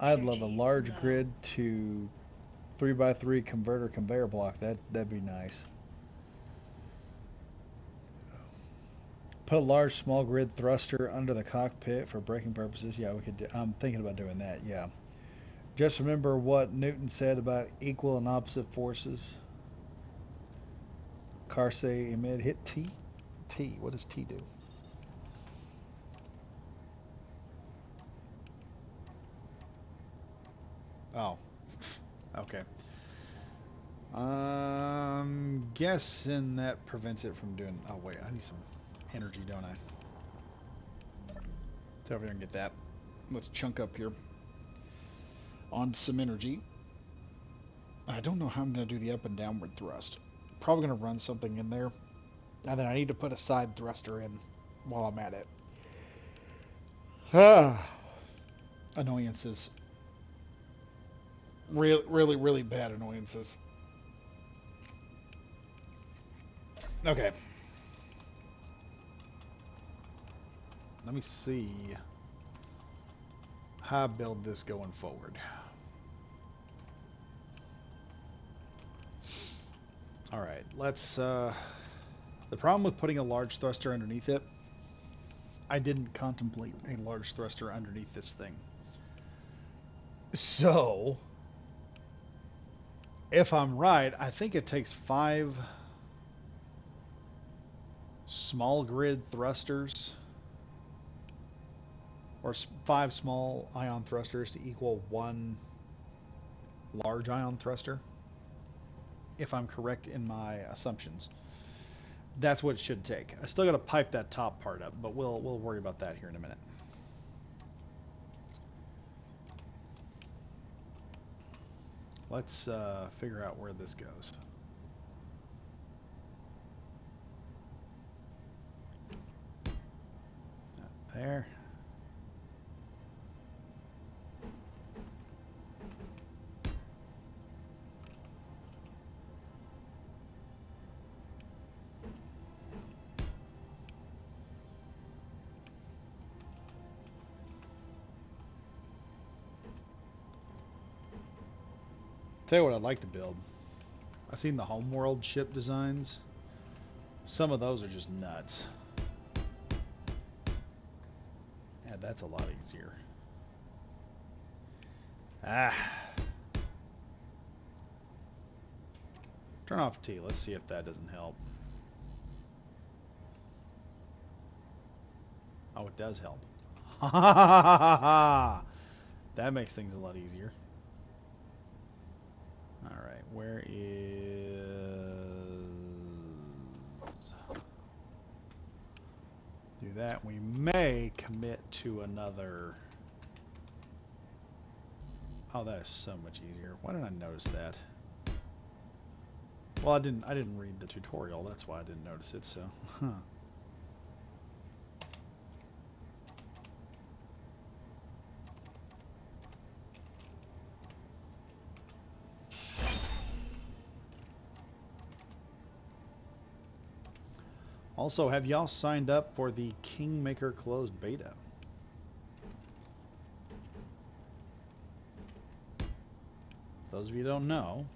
I'd love a Energy large low. grid to 3x3 converter conveyor block. That'd be nice. Put a large small grid thruster under the cockpit for braking purposes. Yeah, we could do, I'm thinking about doing that. Yeah. Just remember what Newton said about equal and opposite forces. Carsey emit hit T. T. What does T do? Oh. Okay. Guessing that prevents it from doing. Oh wait, I need some energy, don't I? Let's over here and get that. Let's chunk up here on some energy. I don't know how I'm going to do the up and downward thrust. Probably going to run something in there, and then I need to put a side thruster in while I'm at it. Ah, annoyances. Really, really, really bad annoyances. Okay. Let me see how I build this going forward. Alright, let's... the problem with putting a large thruster underneath it, I didn't contemplate a large thruster underneath this thing. So, if I'm right, I think it takes 5 small grid thrusters, or 5 small ion thrusters to equal 1 large ion thruster, if I'm correct in my assumptions. That's what it should take. I still got to pipe that top part up, but we'll worry about that here in a minute. Let's figure out where this goes. There. Tell you what I'd like to build. I've seen the Homeworld ship designs. Some of those are just nuts. Yeah, that's a lot easier. Ah. Turn off T. Let's see if that doesn't help. Oh, it does help. That makes things a lot easier. Alright, where is... Do that. We may commit to another... Oh, that is so much easier. Why didn't I notice that? Well, I didn't read the tutorial. That's why I didn't notice it, so... Huh. Also, have y'all signed up for the Kingmaker closed beta? Those of you who don't know,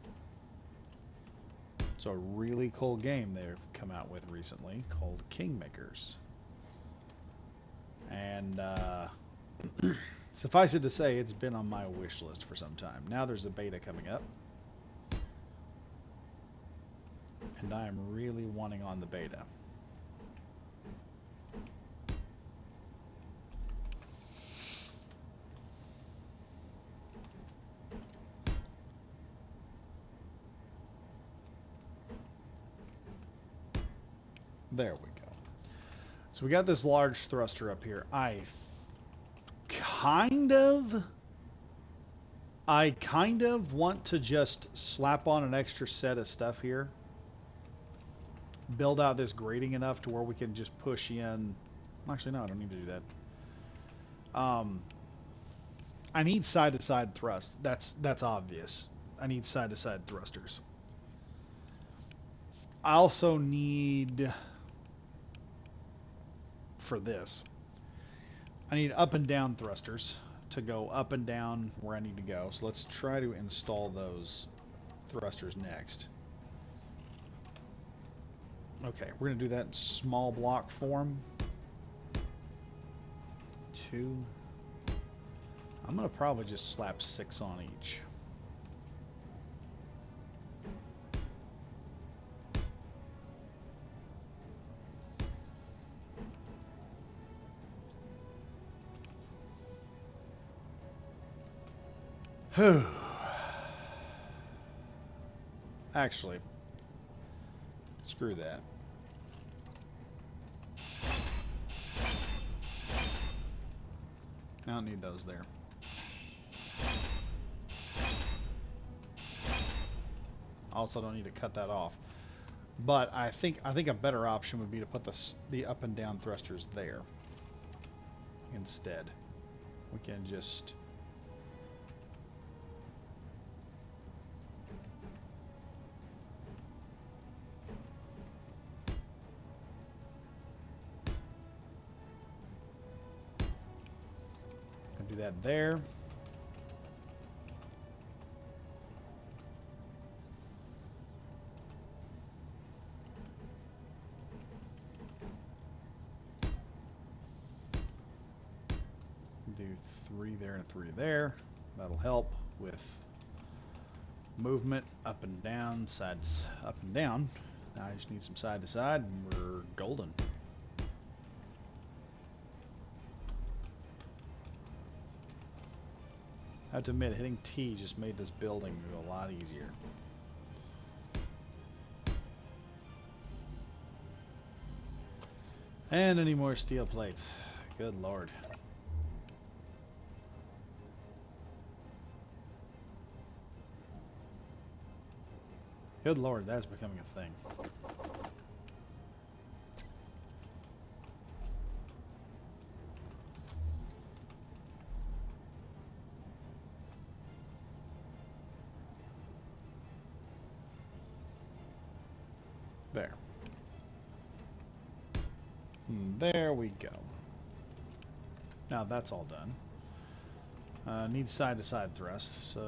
it's a really cool game they've come out with recently called Kingmakers. And suffice it to say, it's been on my wish list for some time. Now there's a beta coming up, and I am really wanting on the beta. There we go. So we got this large thruster up here. I kind of want to just slap on an extra set of stuff here. Build out this grating enough to where we can just push in. Actually, no, I don't need to do that. I need side-to-side thrust. That's obvious. I need side-to-side thrusters. I also need, for this, I need up and down thrusters to go up and down where I need to go. So let's try to install those thrusters next. Okay, we're going to do that in small block form. 2. I'm going to probably just slap 6 on each. Actually, screw that. I don't need those there. Also don't need to cut that off. But I think a better option would be to put the up and down thrusters there instead. We can just do that there. Do 3 there and 3 there. That'll help with movement up and down, sides up and down. Now I just need some side to side and we're golden. I have to admit, hitting T just made this building move a lot easier. And any more steel plates. Good lord. Good lord, that's becoming a thing. There. There we go. Now that's all done. Need side-to-side thrust, so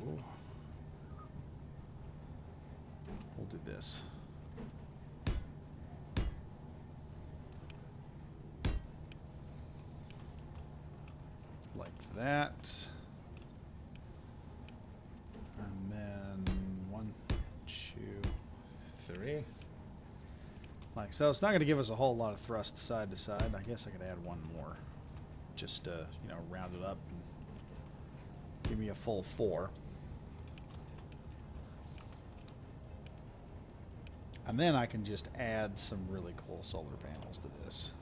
we'll do this. Like that. And then 1, 2, 3. Like so. It's not going to give us a whole lot of thrust side to side. I guess I could add 1 more. Just to, you know, round it up and give me a full 4. And then I can just add some really cool solar panels to this.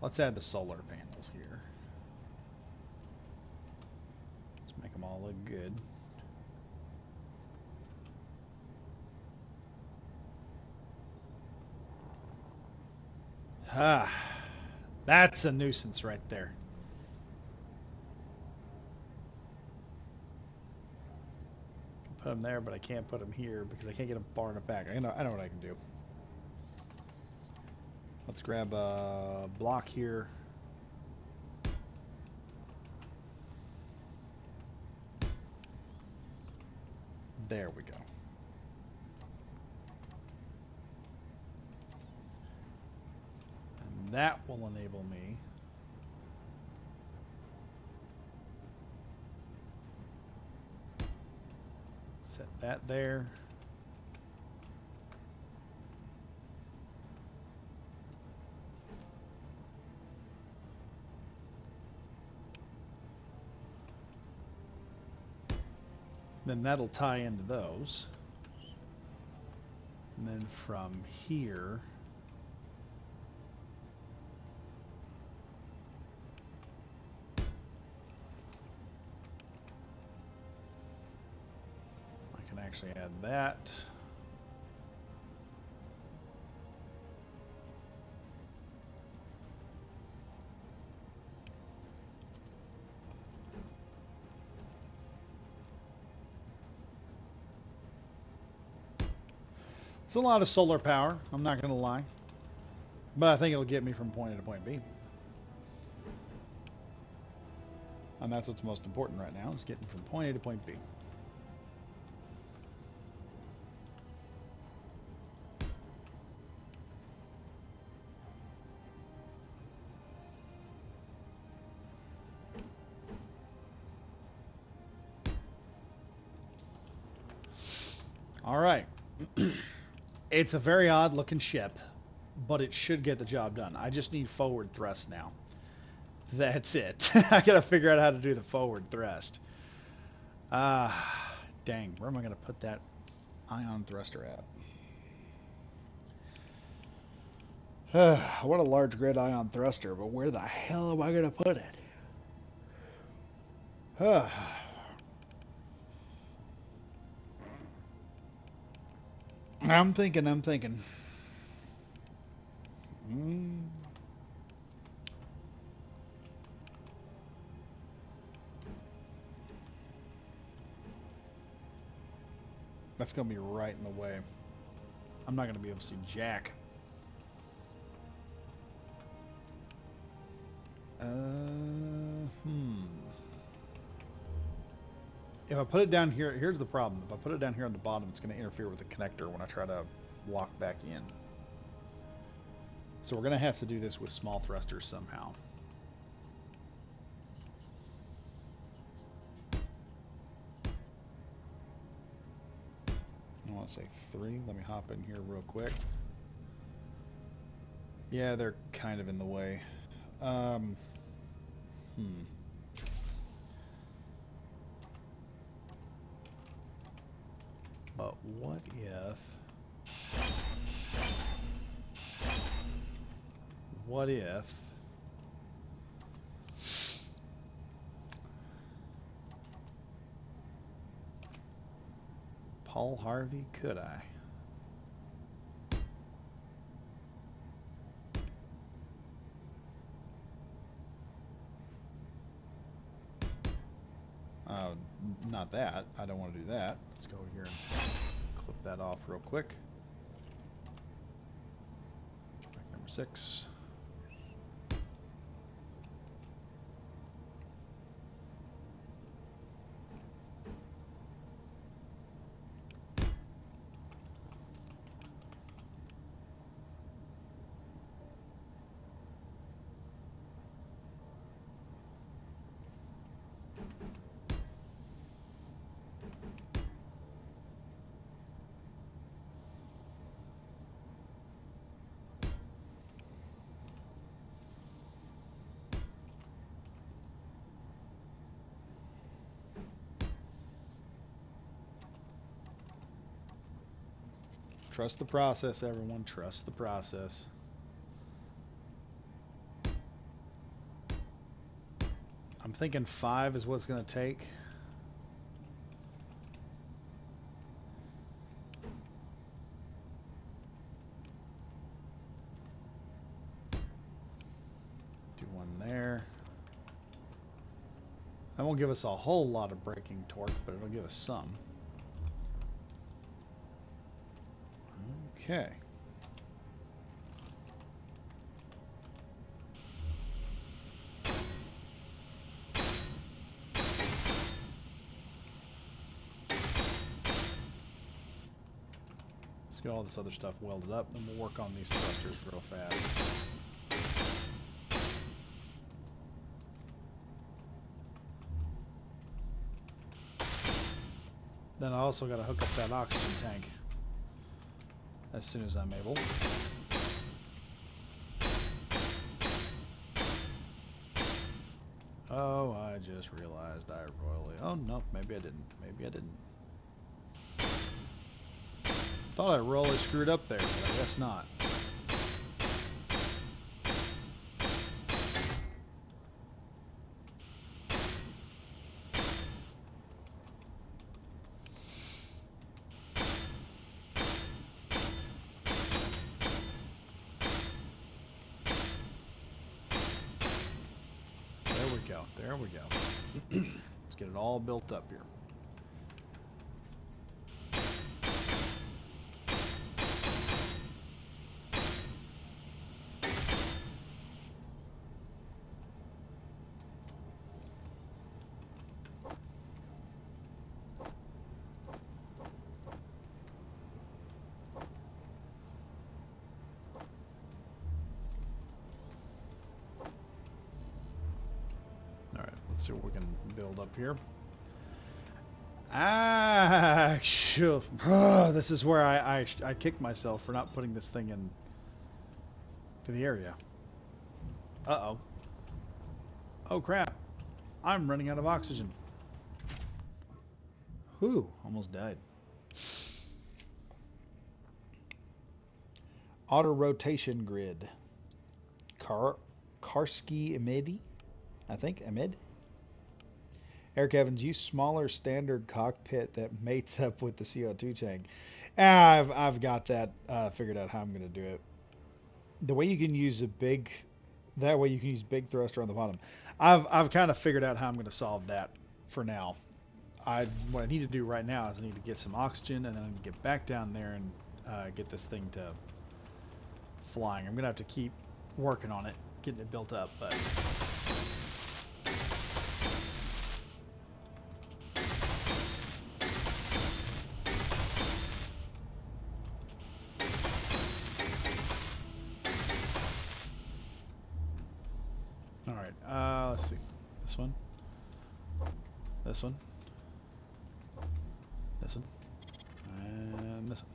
Let's add the solar panels here. Let's make them all look good. Ah, that's a nuisance right there. I can put them there, but I can't put them here because I can't get them far enough back. I know what I can do. Let's grab a block here. There we go. And that will enable me set that there. Then that'll tie into those. And then from here, I can actually add that. It's a lot of solar power, I'm not going to lie. But I think it'll get me from point A to point B. And that's what's most important right now, is getting from point A to point B. All right. It's a very odd looking ship, but it should get the job done. I just need forward thrust now. That's it. I gotta figure out how to do the forward thrust. Dang, where am I gonna put that ion thruster at? What a large grid ion thruster, but where the hell am I gonna put it? I'm thinking. That's gonna be right in the way. I'm not gonna be able to see jack. If I put it down here, here's the problem. If I put it down here on the bottom, it's gonna interfere with the connector when I try to lock back in. So we're gonna have to do this with small thrusters somehow. I want to say 3. Let me hop in here real quick. Yeah, they're kind of in the way. But what if... Paul Harvey, could I? Not that. I don't want to do that. Let's go here and clip that off real quick. Back number 6. Trust the process, everyone. Trust the process. I'm thinking 5 is what it's going to take. Do one there. That won't give us a whole lot of braking torque, but it'll give us some. Okay. Let's get all this other stuff welded up, and we'll work on these thrusters real fast. Then I also got to hook up that oxygen tank as soon as I'm able. Oh, I just realized I royally... Oh, no, maybe I didn't. Maybe I didn't. Thought I really screwed up there, but I guess not. There we go. Let's get it all built up here. Let's see what we can build up here. This is where I kicked myself for not putting this thing in to the area. Uh-oh. Oh crap. I'm running out of oxygen. Whew, almost died. Auto rotation grid. Karski Emedi? I think Emid. Eric Evans, use smaller standard cockpit that mates up with the CO2 tank. I've got that figured out how I'm going to do it. The way you can use a big, that way you can use big thruster on the bottom. I've kind of figured out how I'm going to solve that for now. What I need to do right now is I need to get some oxygen and then I need to get back down there and get this thing to flying. I'm going to have to keep working on it, getting it built up, but... Alright, let's see. This one. This one. This one. And this one.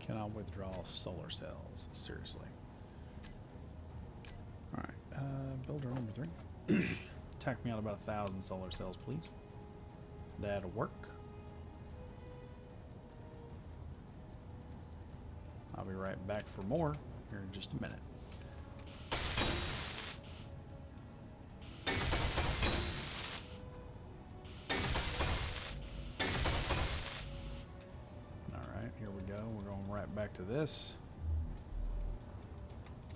Cannot withdraw solar cells. Seriously. Alright, builder number 3. Tack me out about 1,000 solar cells, please. That'll work. I'll be right back for more here in just a minute. Alright, here we go. We're going right back to this.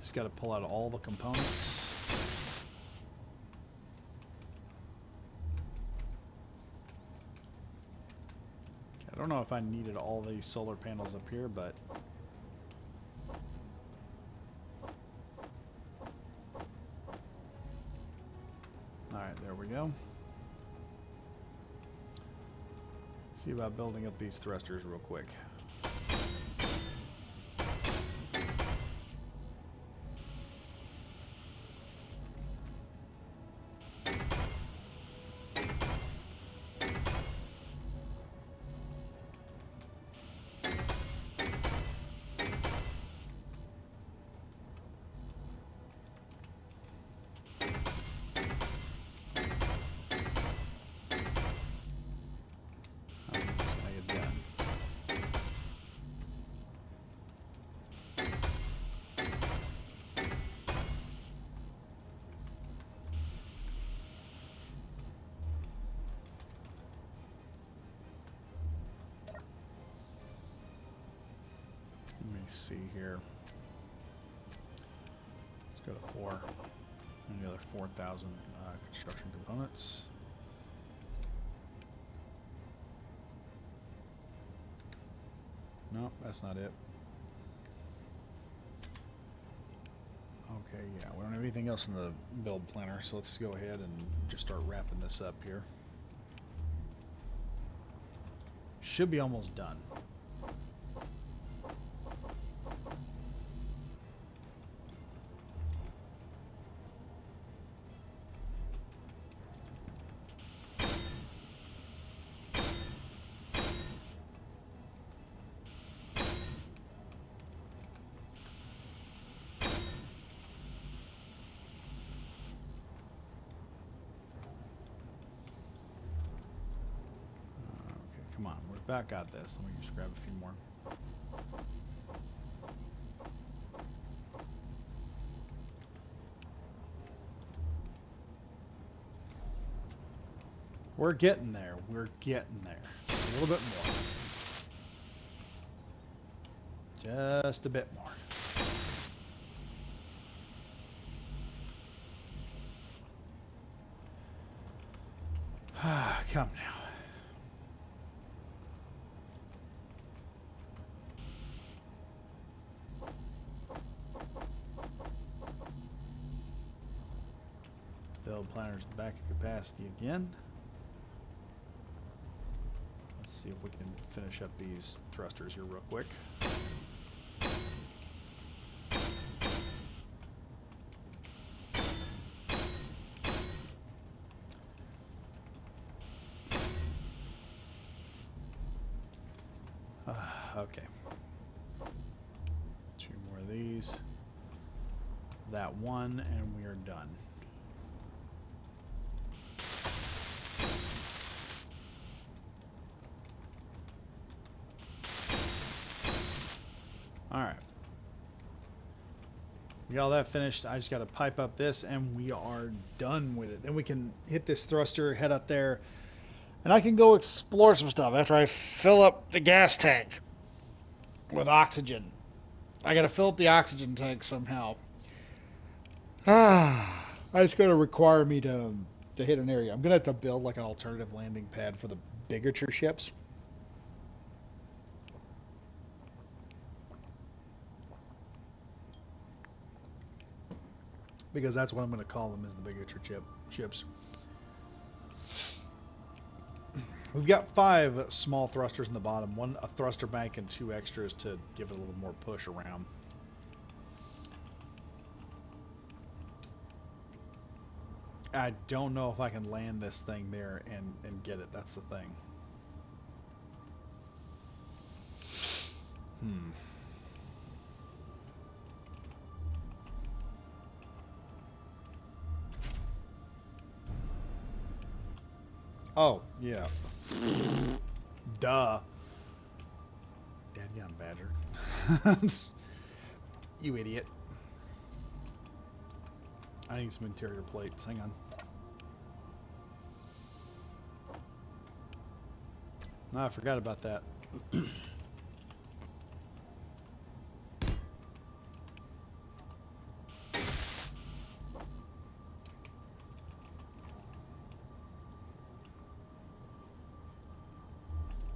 Just got to pull out all the components. I don't know if I needed all these solar panels up here, but... Alright, there we go. See about building up these thrusters real quick. Let me see here. Let's go to 4. And the other 4,000 construction components. No, that's not it. Okay, yeah, we don't have anything else in the build planner, so let's go ahead and just start wrapping this up here. Should be almost done. About got this. Let me just grab a few more. We're getting there. We're getting there. A little bit more. Just a bit more. Come now. Build planners back at capacity again. Let's see if we can finish up these thrusters here real quick. Okay. 2 more of these. That one, and we are done. Alright. We got all that finished. I just got to pipe up this, and we are done with it. Then we can hit this thruster, head up there, and I can go explore some stuff after I fill up the gas tank with oxygen. I got to fill up the oxygen tank somehow. It's going to require me to hit an area. I'm going to have to build like an alternative landing pad for the bigger ships. Because that's what I'm going to call them, is the bigger ships. We've got 5 small thrusters in the bottom, a thruster bank and 2 extras to give it a little more push around. I don't know if I can land this thing there and get it. That's the thing. Oh, yeah. Duh. Dadgum badger. You idiot. I need some interior plates. Hang on. No, I forgot about that.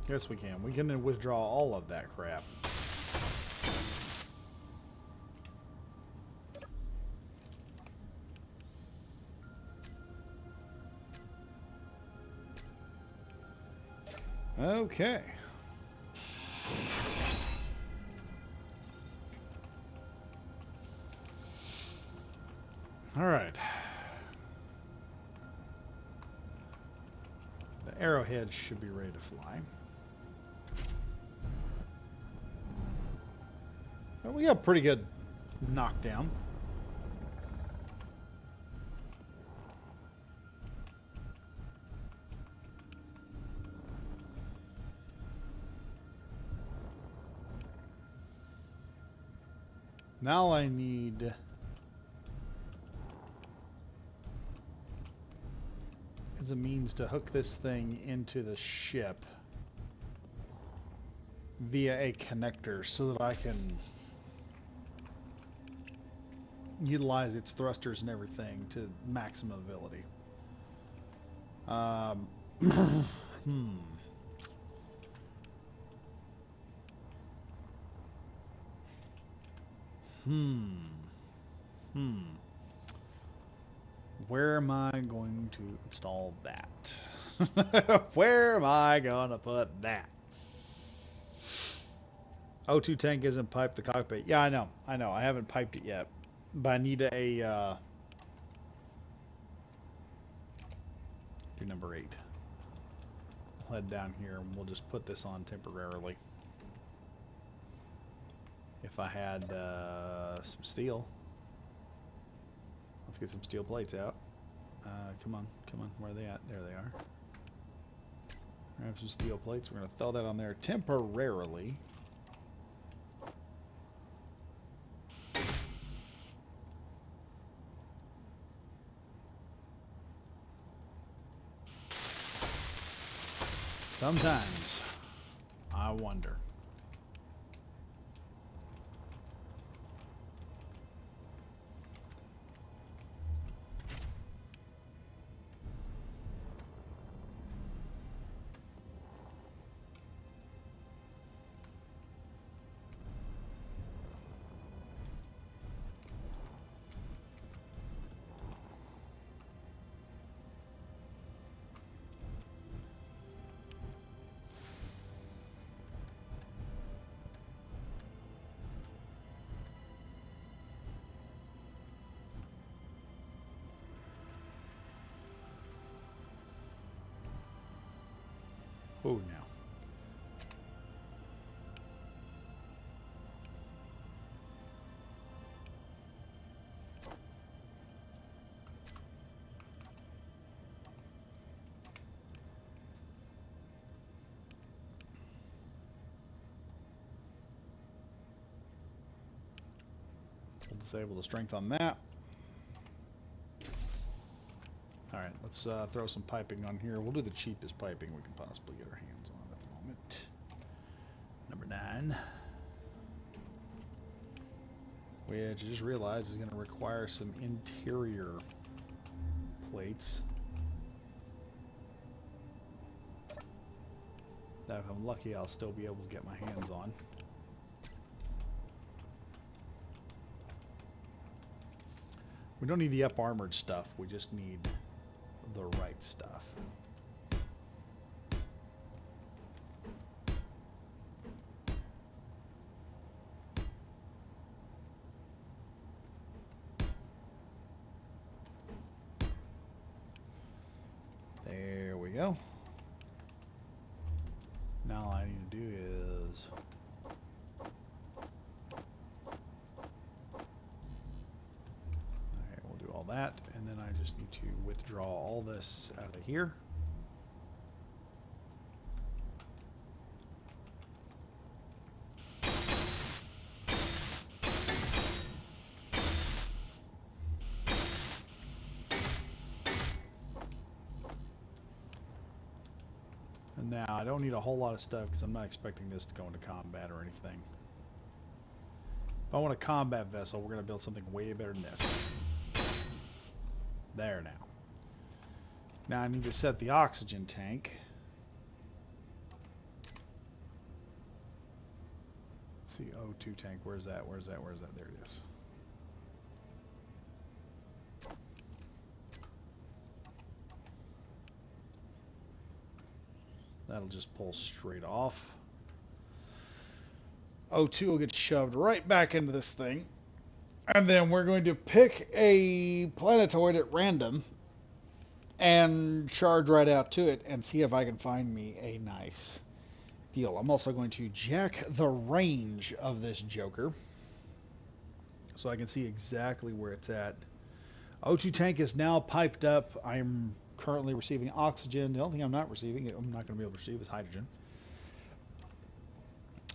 Yes, we can. We can withdraw all of that crap. Okay. All right. The arrowhead should be ready to fly. Well, we got pretty good knockdown. Now I need as a means to hook this thing into the ship via a connector so that I can utilize its thrusters and everything to maximum ability. Where am I going to install that? Where am I going to put that? O2 tank isn't piped the cockpit. Yeah, I know. I haven't piped it yet. But I need a... do number 8. We'll head down here and we'll just put this on temporarily. If I had some steel. Let's get some steel plates out. Come on. Where are they at? There they are. I have some steel plates. We're going to throw that on there temporarily. Sometimes I wonder. Oh, now. We'll disable the strength on that. Alright, let's throw some piping on here. We'll do the cheapest piping we can possibly get our hands on at the moment. Number 9. Which I just realized is going to require some interior plates. That if I'm lucky, I'll still be able to get my hands on. We don't need the up-armored stuff. We just need the right stuff. There we go. Now all I need to do is alright, we'll do all that, and then I just need to withdraw all this out of here. And now I don't need a whole lot of stuff because I'm not expecting this to go into combat or anything. If I want a combat vessel, we're going to build something way better than this. There now. Now I need to set the oxygen tank. Let's see, O2 tank, where's that? Where's that? Where's that? There it is. That'll just pull straight off. O2 will get shoved right back into this thing. And then we're going to pick a planetoid at random and charge right out to it and see if I can find me a nice deal. I'm also going to jack the range of this joker so I can see exactly where it's at. O2 tank is now piped up. I'm currently receiving oxygen. The only thing I'm not receiving, I'm not going to be able to receive, is hydrogen.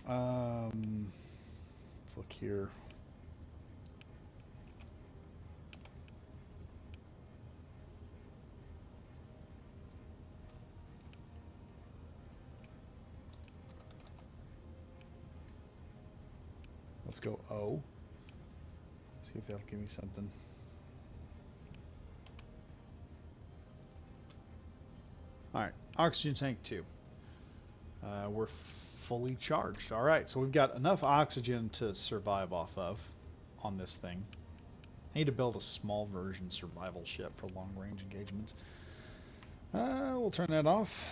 Let's look here. Let's go O. See if that'll give me something. Alright, oxygen tank 2. We're fully charged. Alright, so we've got enough oxygen to survive off of on this thing. I need to build a small version survival ship for long range engagements. We'll turn that off.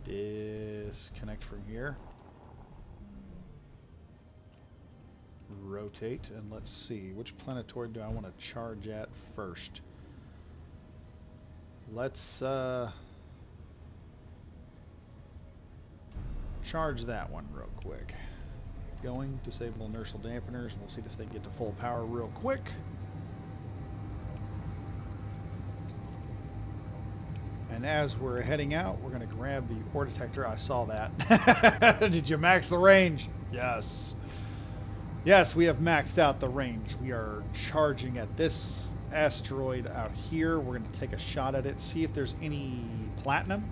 Disconnect from here. Rotate, and let's see, which planetoid do I want to charge at first? Let's charge that one real quick. Going, disable inertial dampeners, and we'll see this thing get to full power real quick. And as we're heading out, we're going to grab the ore detector. I saw that. Did you max the range? Yes. Yes, we have maxed out the range. We are charging at this asteroid out here. We're going to take a shot at it, see if there's any platinum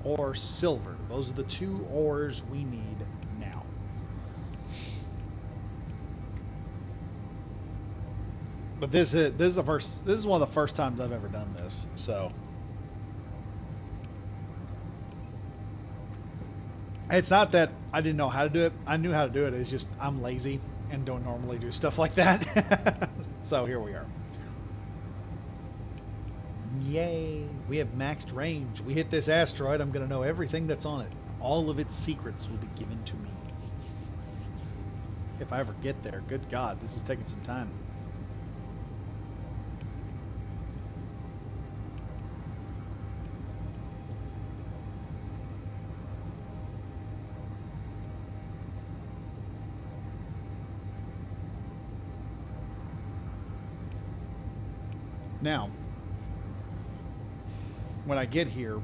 or silver. Those are the two ores we need now. But this is one of the first times I've ever done this, so it's not that I didn't know how to do it. I knew how to do it. It's just I'm lazy and don't normally do stuff like that. So here we are. Yay! We have maxed range. We hit this asteroid. I'm going to know everything that's on it. All of its secrets will be given to me. If I ever get there. Good God, this is taking some time. Now, when I get here,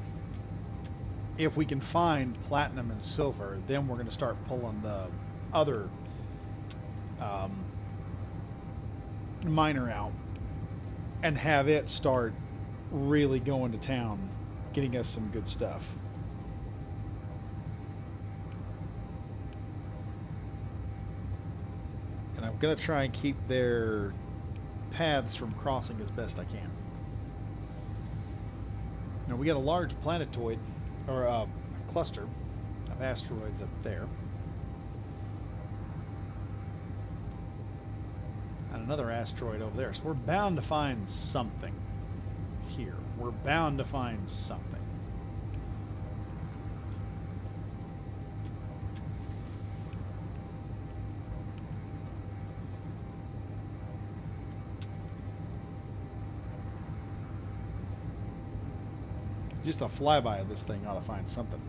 if we can find platinum and silver, then we're going to start pulling the other miner out and have it start really going to town, getting us some good stuff. And I'm going to try and keep their paths from crossing as best I can. Now we got a large planetoid, or a cluster of asteroids up there. And another asteroid over there. So we're bound to find something here. We're bound to find something. Just a flyby of this thing ought to find something.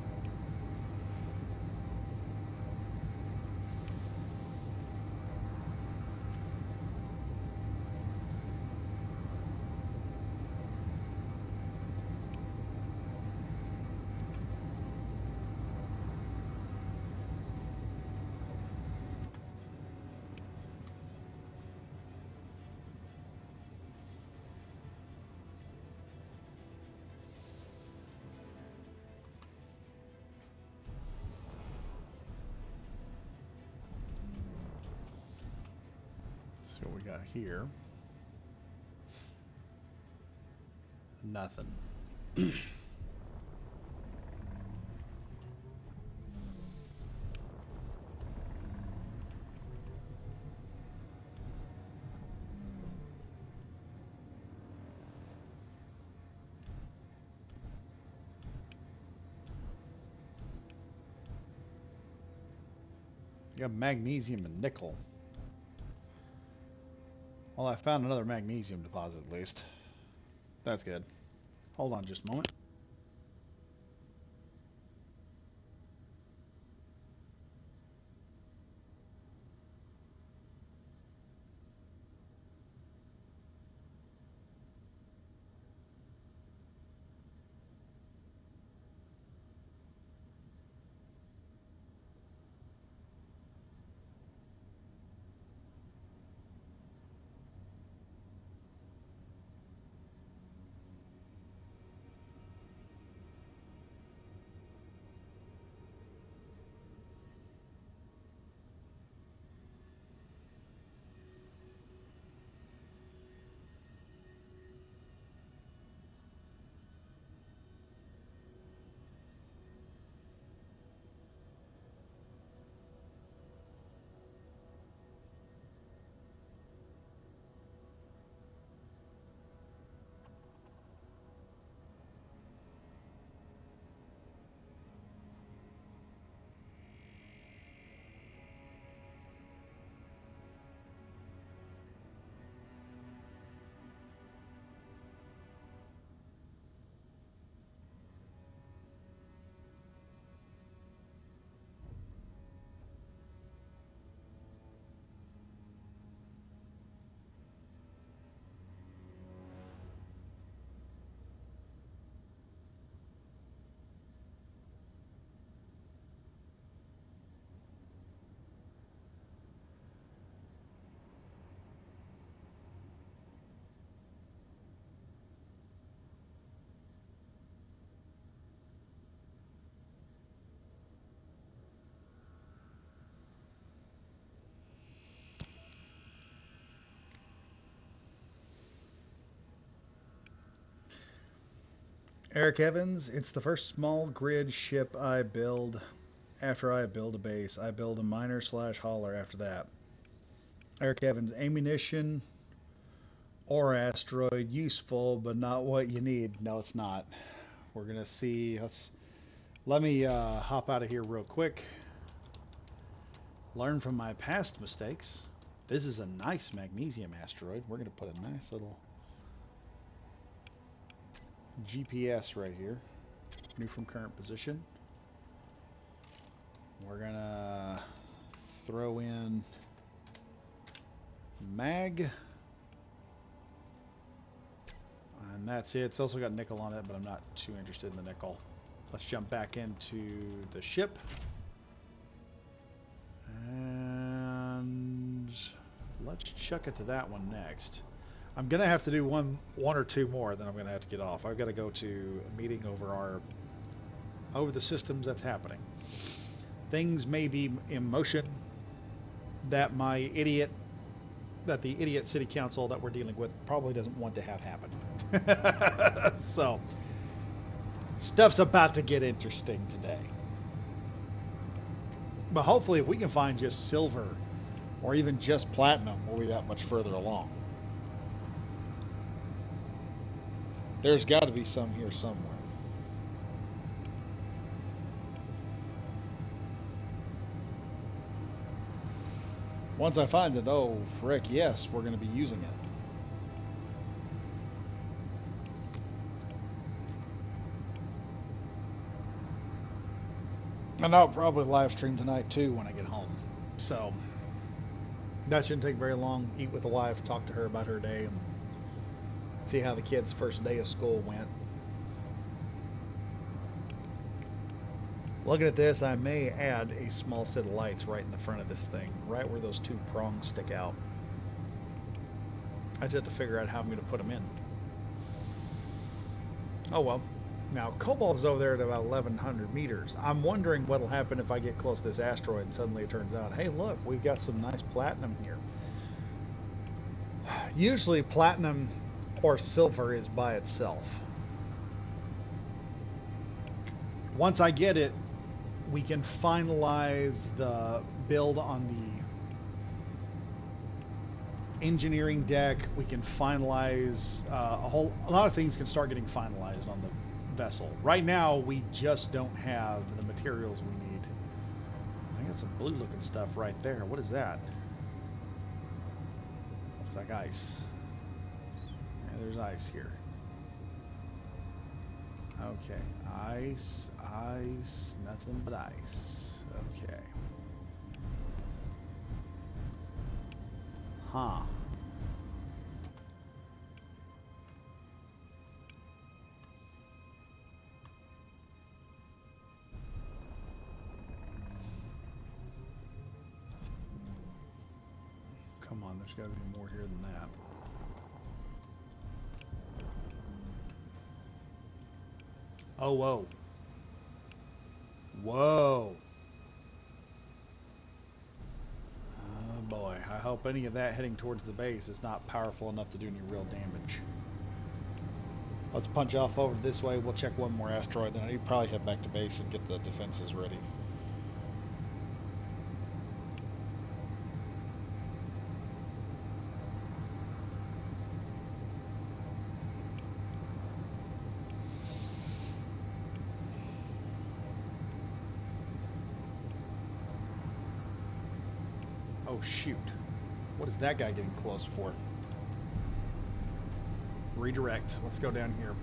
Let's see what we got here. Nothing. You got magnesium and nickel. Well, I found another magnesium deposit at least. That's good. Hold on just a moment. Eric Evans, it's the first small grid ship I build. After I build a base, I build a miner slash hauler after that. Eric Evans, ammunition or asteroid, useful, but not what you need. No, it's not. We're going to see. Let me hop out of here real quick. Learn from my past mistakes. This is a nice magnesium asteroid. We're going to put a nice little GPS right here. New from current position. We're going to throw in mag. And that's it. It's also got nickel on it, but I'm not too interested in the nickel. Let's jump back into the ship. And let's chuck it to that one next. I'm going to have to do one or two more, then I'm going to have to get off. I've got to go to a meeting over the systems that's happening. Things may be in motion that the idiot city council that we're dealing with probably doesn't want to have happen. So, stuff's about to get interesting today. But hopefully if we can find just silver or even just platinum, we'll be that much further along. There's got to be some here somewhere. Once I find it, oh, frick, yes, we're going to be using it. And I'll probably live stream tonight too when I get home. So that shouldn't take very long. Eat with the wife, talk to her about her day, and see how the kids' first day of school went. Looking at this, I may add a small set of lights right in the front of this thing, right where those two prongs stick out. I just have to figure out how I'm going to put them in. Oh well. Now, Cobalt is over there at about 1,100 meters. I'm wondering what'll happen if I get close to this asteroid and suddenly it turns out, hey, look, we've got some nice platinum here. Usually platinum or silver is by itself. Once I get it, we can finalize the build on the engineering deck. We can finalize a lot of things can start getting finalized on the vessel. Right now, we just don't have the materials we need. I got some blue looking stuff right there. What is that? Looks like ice. Yeah, there's ice here. Okay, ice, nothing but ice. Okay. Huh. Come on, there's got to be more here than that. Oh, whoa. Whoa. Oh boy, I hope any of that heading towards the base is not powerful enough to do any real damage. Let's punch off over this way. We'll check one more asteroid, then I need to probably head back to base and get the defenses ready. Oh shoot. What is that guy getting close for? Redirect. Let's go down here.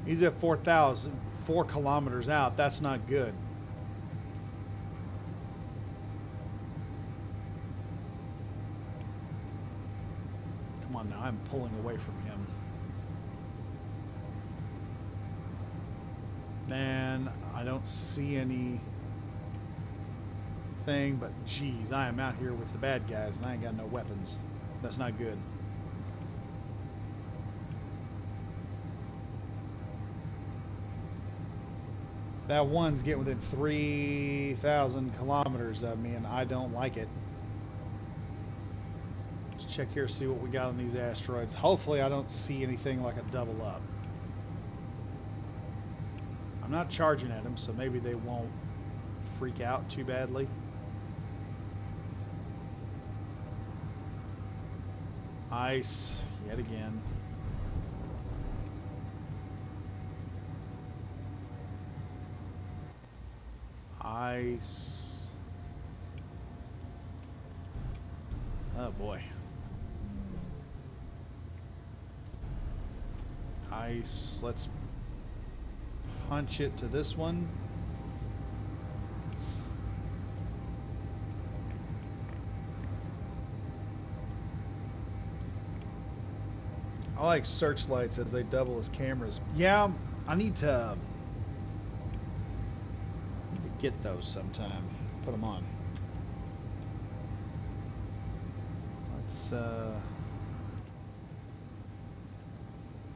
He's at 4 kilometers out. That's not good. Come on now, I'm pulling away from him. Man, I don't see anything, but geez, I am out here with the bad guys and I ain't got no weapons. That's not good. That one's getting within 3,000 kilometers of me, and I don't like it. Let's check here, see what we got on these asteroids. Hopefully I don't see anything like a double up. I'm not charging at them, so maybe they won't freak out too badly. Ice, yet again. Ice. Oh boy. Ice. Let's punch it to this one. I like searchlights as they double as cameras. Yeah, I need to get those sometime. Put them on. Let's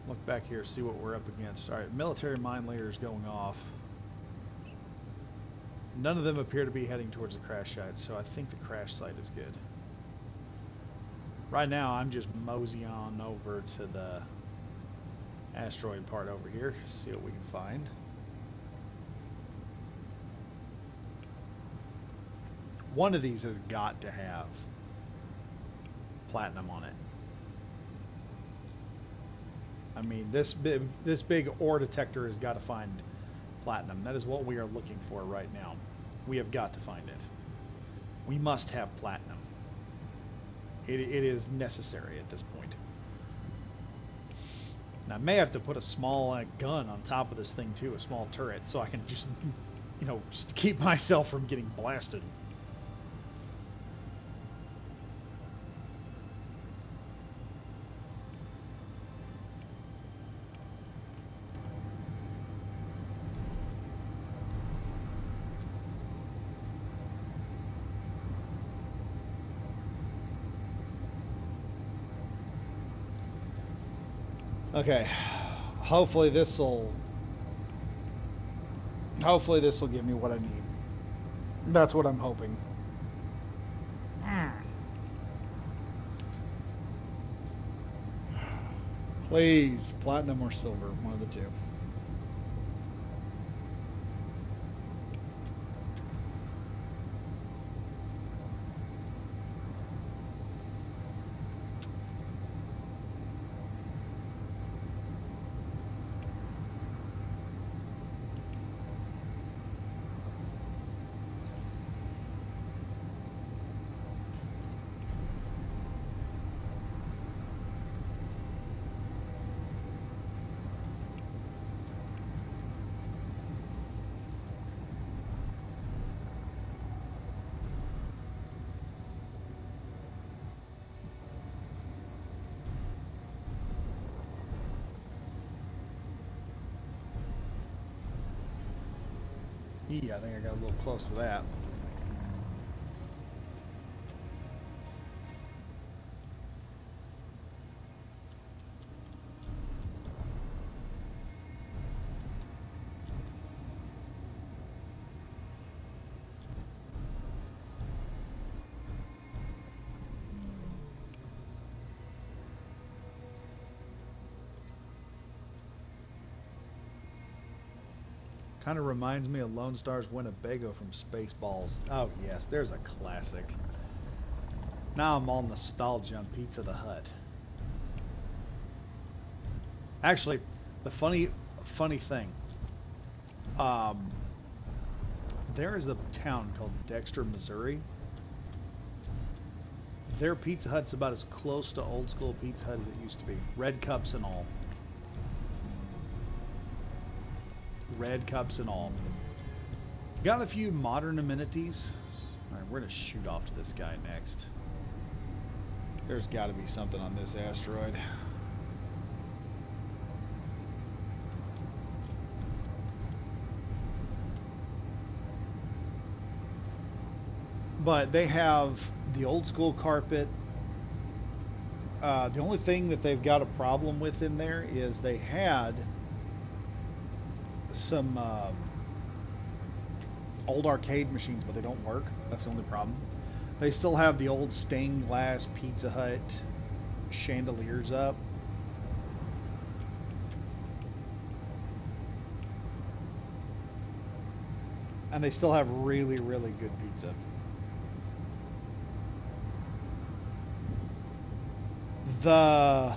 look back here, see what we're up against. All right, military mine layers going off. None of them appear to be heading towards the crash site, so I think the crash site is good. Right now, I'm just moseying on over to the asteroid part over here, see what we can find. One of these has got to have platinum on it. I mean, this big ore detector has got to find platinum. That is what we are looking for right now. We have got to find it. We must have platinum. It is necessary at this point. Now, I may have to put a small gun on top of this thing too, a small turret, so I can just, you know, just keep myself from getting blasted. Okay, hopefully this will give me what I need. That's what I'm hoping. Please, platinum or silver, one of the two. Yeah, I think I got a little close to that. Kind of reminds me of Lone Star's Winnebago from Spaceballs. Oh yes, there's a classic. Now I'm all nostalgia on Pizza the Hut. Actually, the funny thing, there is a town called Dexter, Missouri. Their Pizza Hut's about as close to old school Pizza Hut as it used to be. Red cups and all. Red cups and all. Got a few modern amenities. Alright, we're going to shoot off to this guy next. There's got to be something on this asteroid. But they have the old school carpet. The only thing that they've got a problem with in there is they had some old arcade machines, but they don't work. That's the only problem. They still have the old stained glass Pizza Hut chandeliers up. And they still have really, really good pizza. I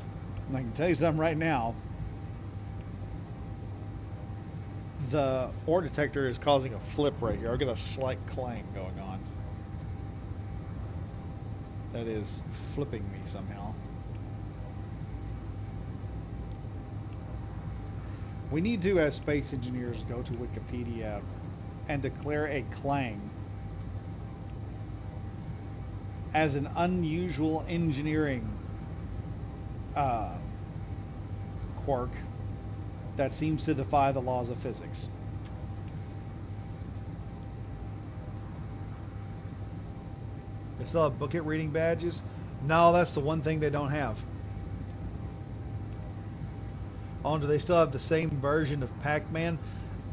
can tell you something right now. The ore detector is causing a flip right here. I've got a slight clang going on. That is flipping me somehow. We need to, as space engineers, go to Wikipedia and declare a clang as an unusual engineering quirk that seems to defy the laws of physics. They still have book it reading badges? No, that's the one thing they don't have. Oh, do they still have the same version of Pac-Man?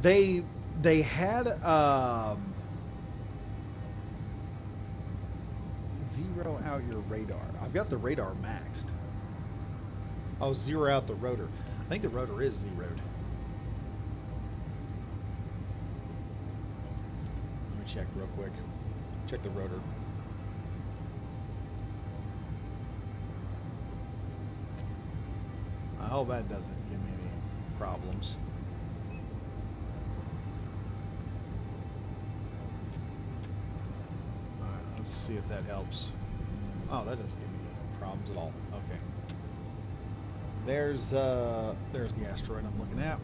They had zero out your radar. I've got the radar maxed. Oh, zero out the rotor. I think the rotor is zeroed. Let me check real quick. Check the rotor. I hope that doesn't give me any problems. Alright, let's see if that helps. Oh, that doesn't give me any problems at all. Okay. There's the asteroid I'm looking at.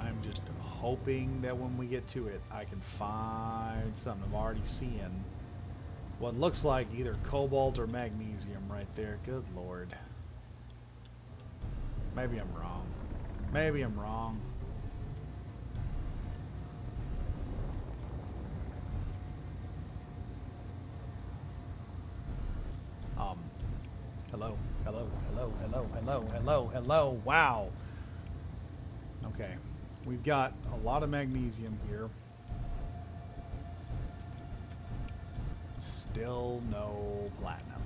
I'm just hoping that when we get to it, I can find something. I'm already seeing what looks like either cobalt or magnesium right there. Good Lord. Maybe I'm wrong. Maybe I'm wrong. Hello, hello, hello, hello, hello, hello, hello. Wow. Okay. We've got a lot of magnesium here. Still no platinum.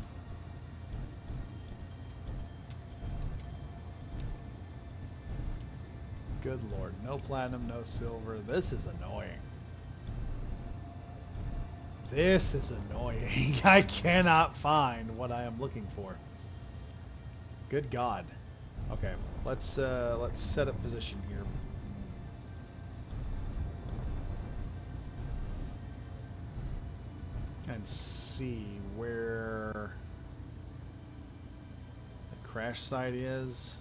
Good Lord. No platinum, no silver. This is annoying. This is annoying. I cannot find what I am looking for. Good God. Okay, let's set up position here. And see where the crash site is.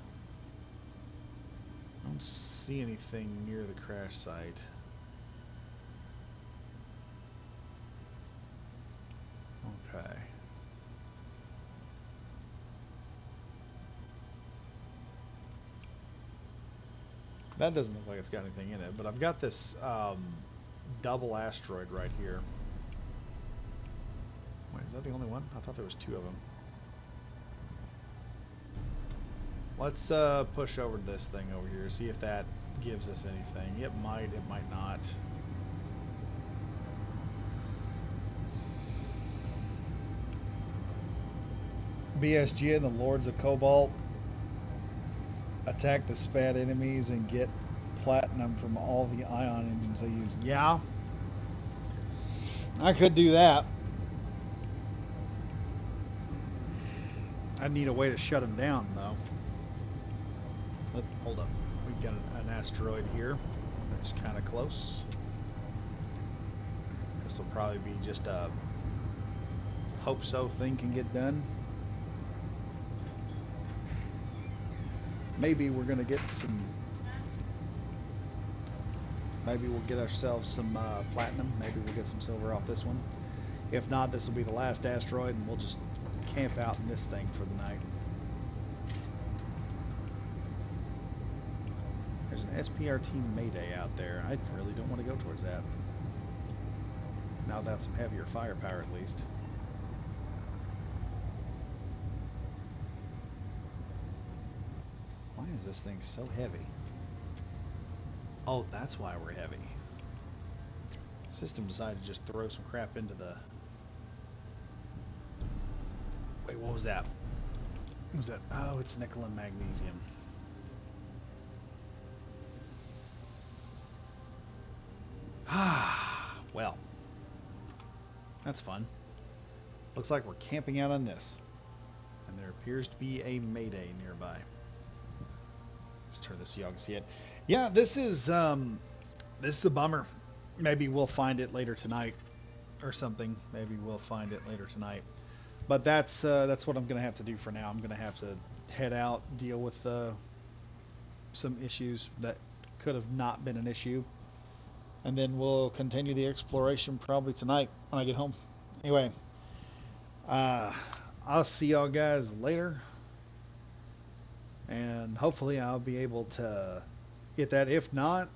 I don't see anything near the crash site. Okay. That doesn't look like it's got anything in it, but I've got this double asteroid right here. Wait, is that the only one? I thought there was two of them. Let's push over this thing over here, see if that gives us anything. It might not. BSG and the Lords of Cobalt attack the SPAD enemies and get platinum from all the ion engines they use. Yeah, I could do that. I need a way to shut them down, though. Hold up. We've got an asteroid here. That's kind of close. This will probably be just a hope so thing can get done. Maybe we're going to get some... Maybe we'll get ourselves some platinum. Maybe we'll get some silver off this one. If not, this will be the last asteroid, and we'll just camp out in this thing for the night. There's an SPRT Mayday out there. I really don't want to go towards that. Now that's some heavier firepower at least. Why is this thing so heavy? Oh, that's why we're heavy. System decided to just throw some crap into the... Wait, what was that? What was that? Oh, it's nickel and magnesium. Ah, well. That's fun. Looks like we're camping out on this. And there appears to be a mayday nearby. Let's turn this so y'all can see it. Yeah, this is a bummer. Maybe we'll find it later tonight or something. Maybe we'll find it later tonight. But that's what I'm gonna have to do for now. I'm gonna have to head out, deal with some issues that could have not been an issue, and then we'll continue the exploration probably tonight when I get home. Anyway, I'll see y'all guys later, and hopefully I'll be able to get that. If not,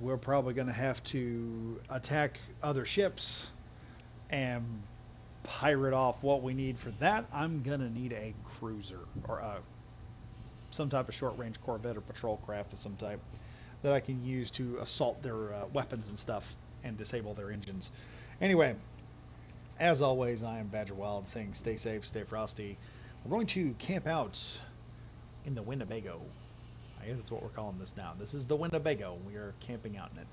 we're probably going to have to attack other ships and pirate off what we need. For that, I'm going to need a cruiser or some type of short-range corvette or patrol craft of some type that I can use to assault their weapons and stuff and disable their engines. Anyway, as always, I am Badger Wild saying stay safe, stay frosty. We're going to camp out in the Winnebago. I guess that's what we're calling this now. This is the Winnebago. We are camping out in it.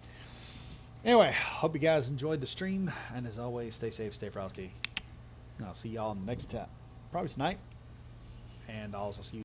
Anyway, hope you guys enjoyed the stream. And as always, stay safe, stay frosty. And I'll see y'all in the next probably tonight. And I'll also see you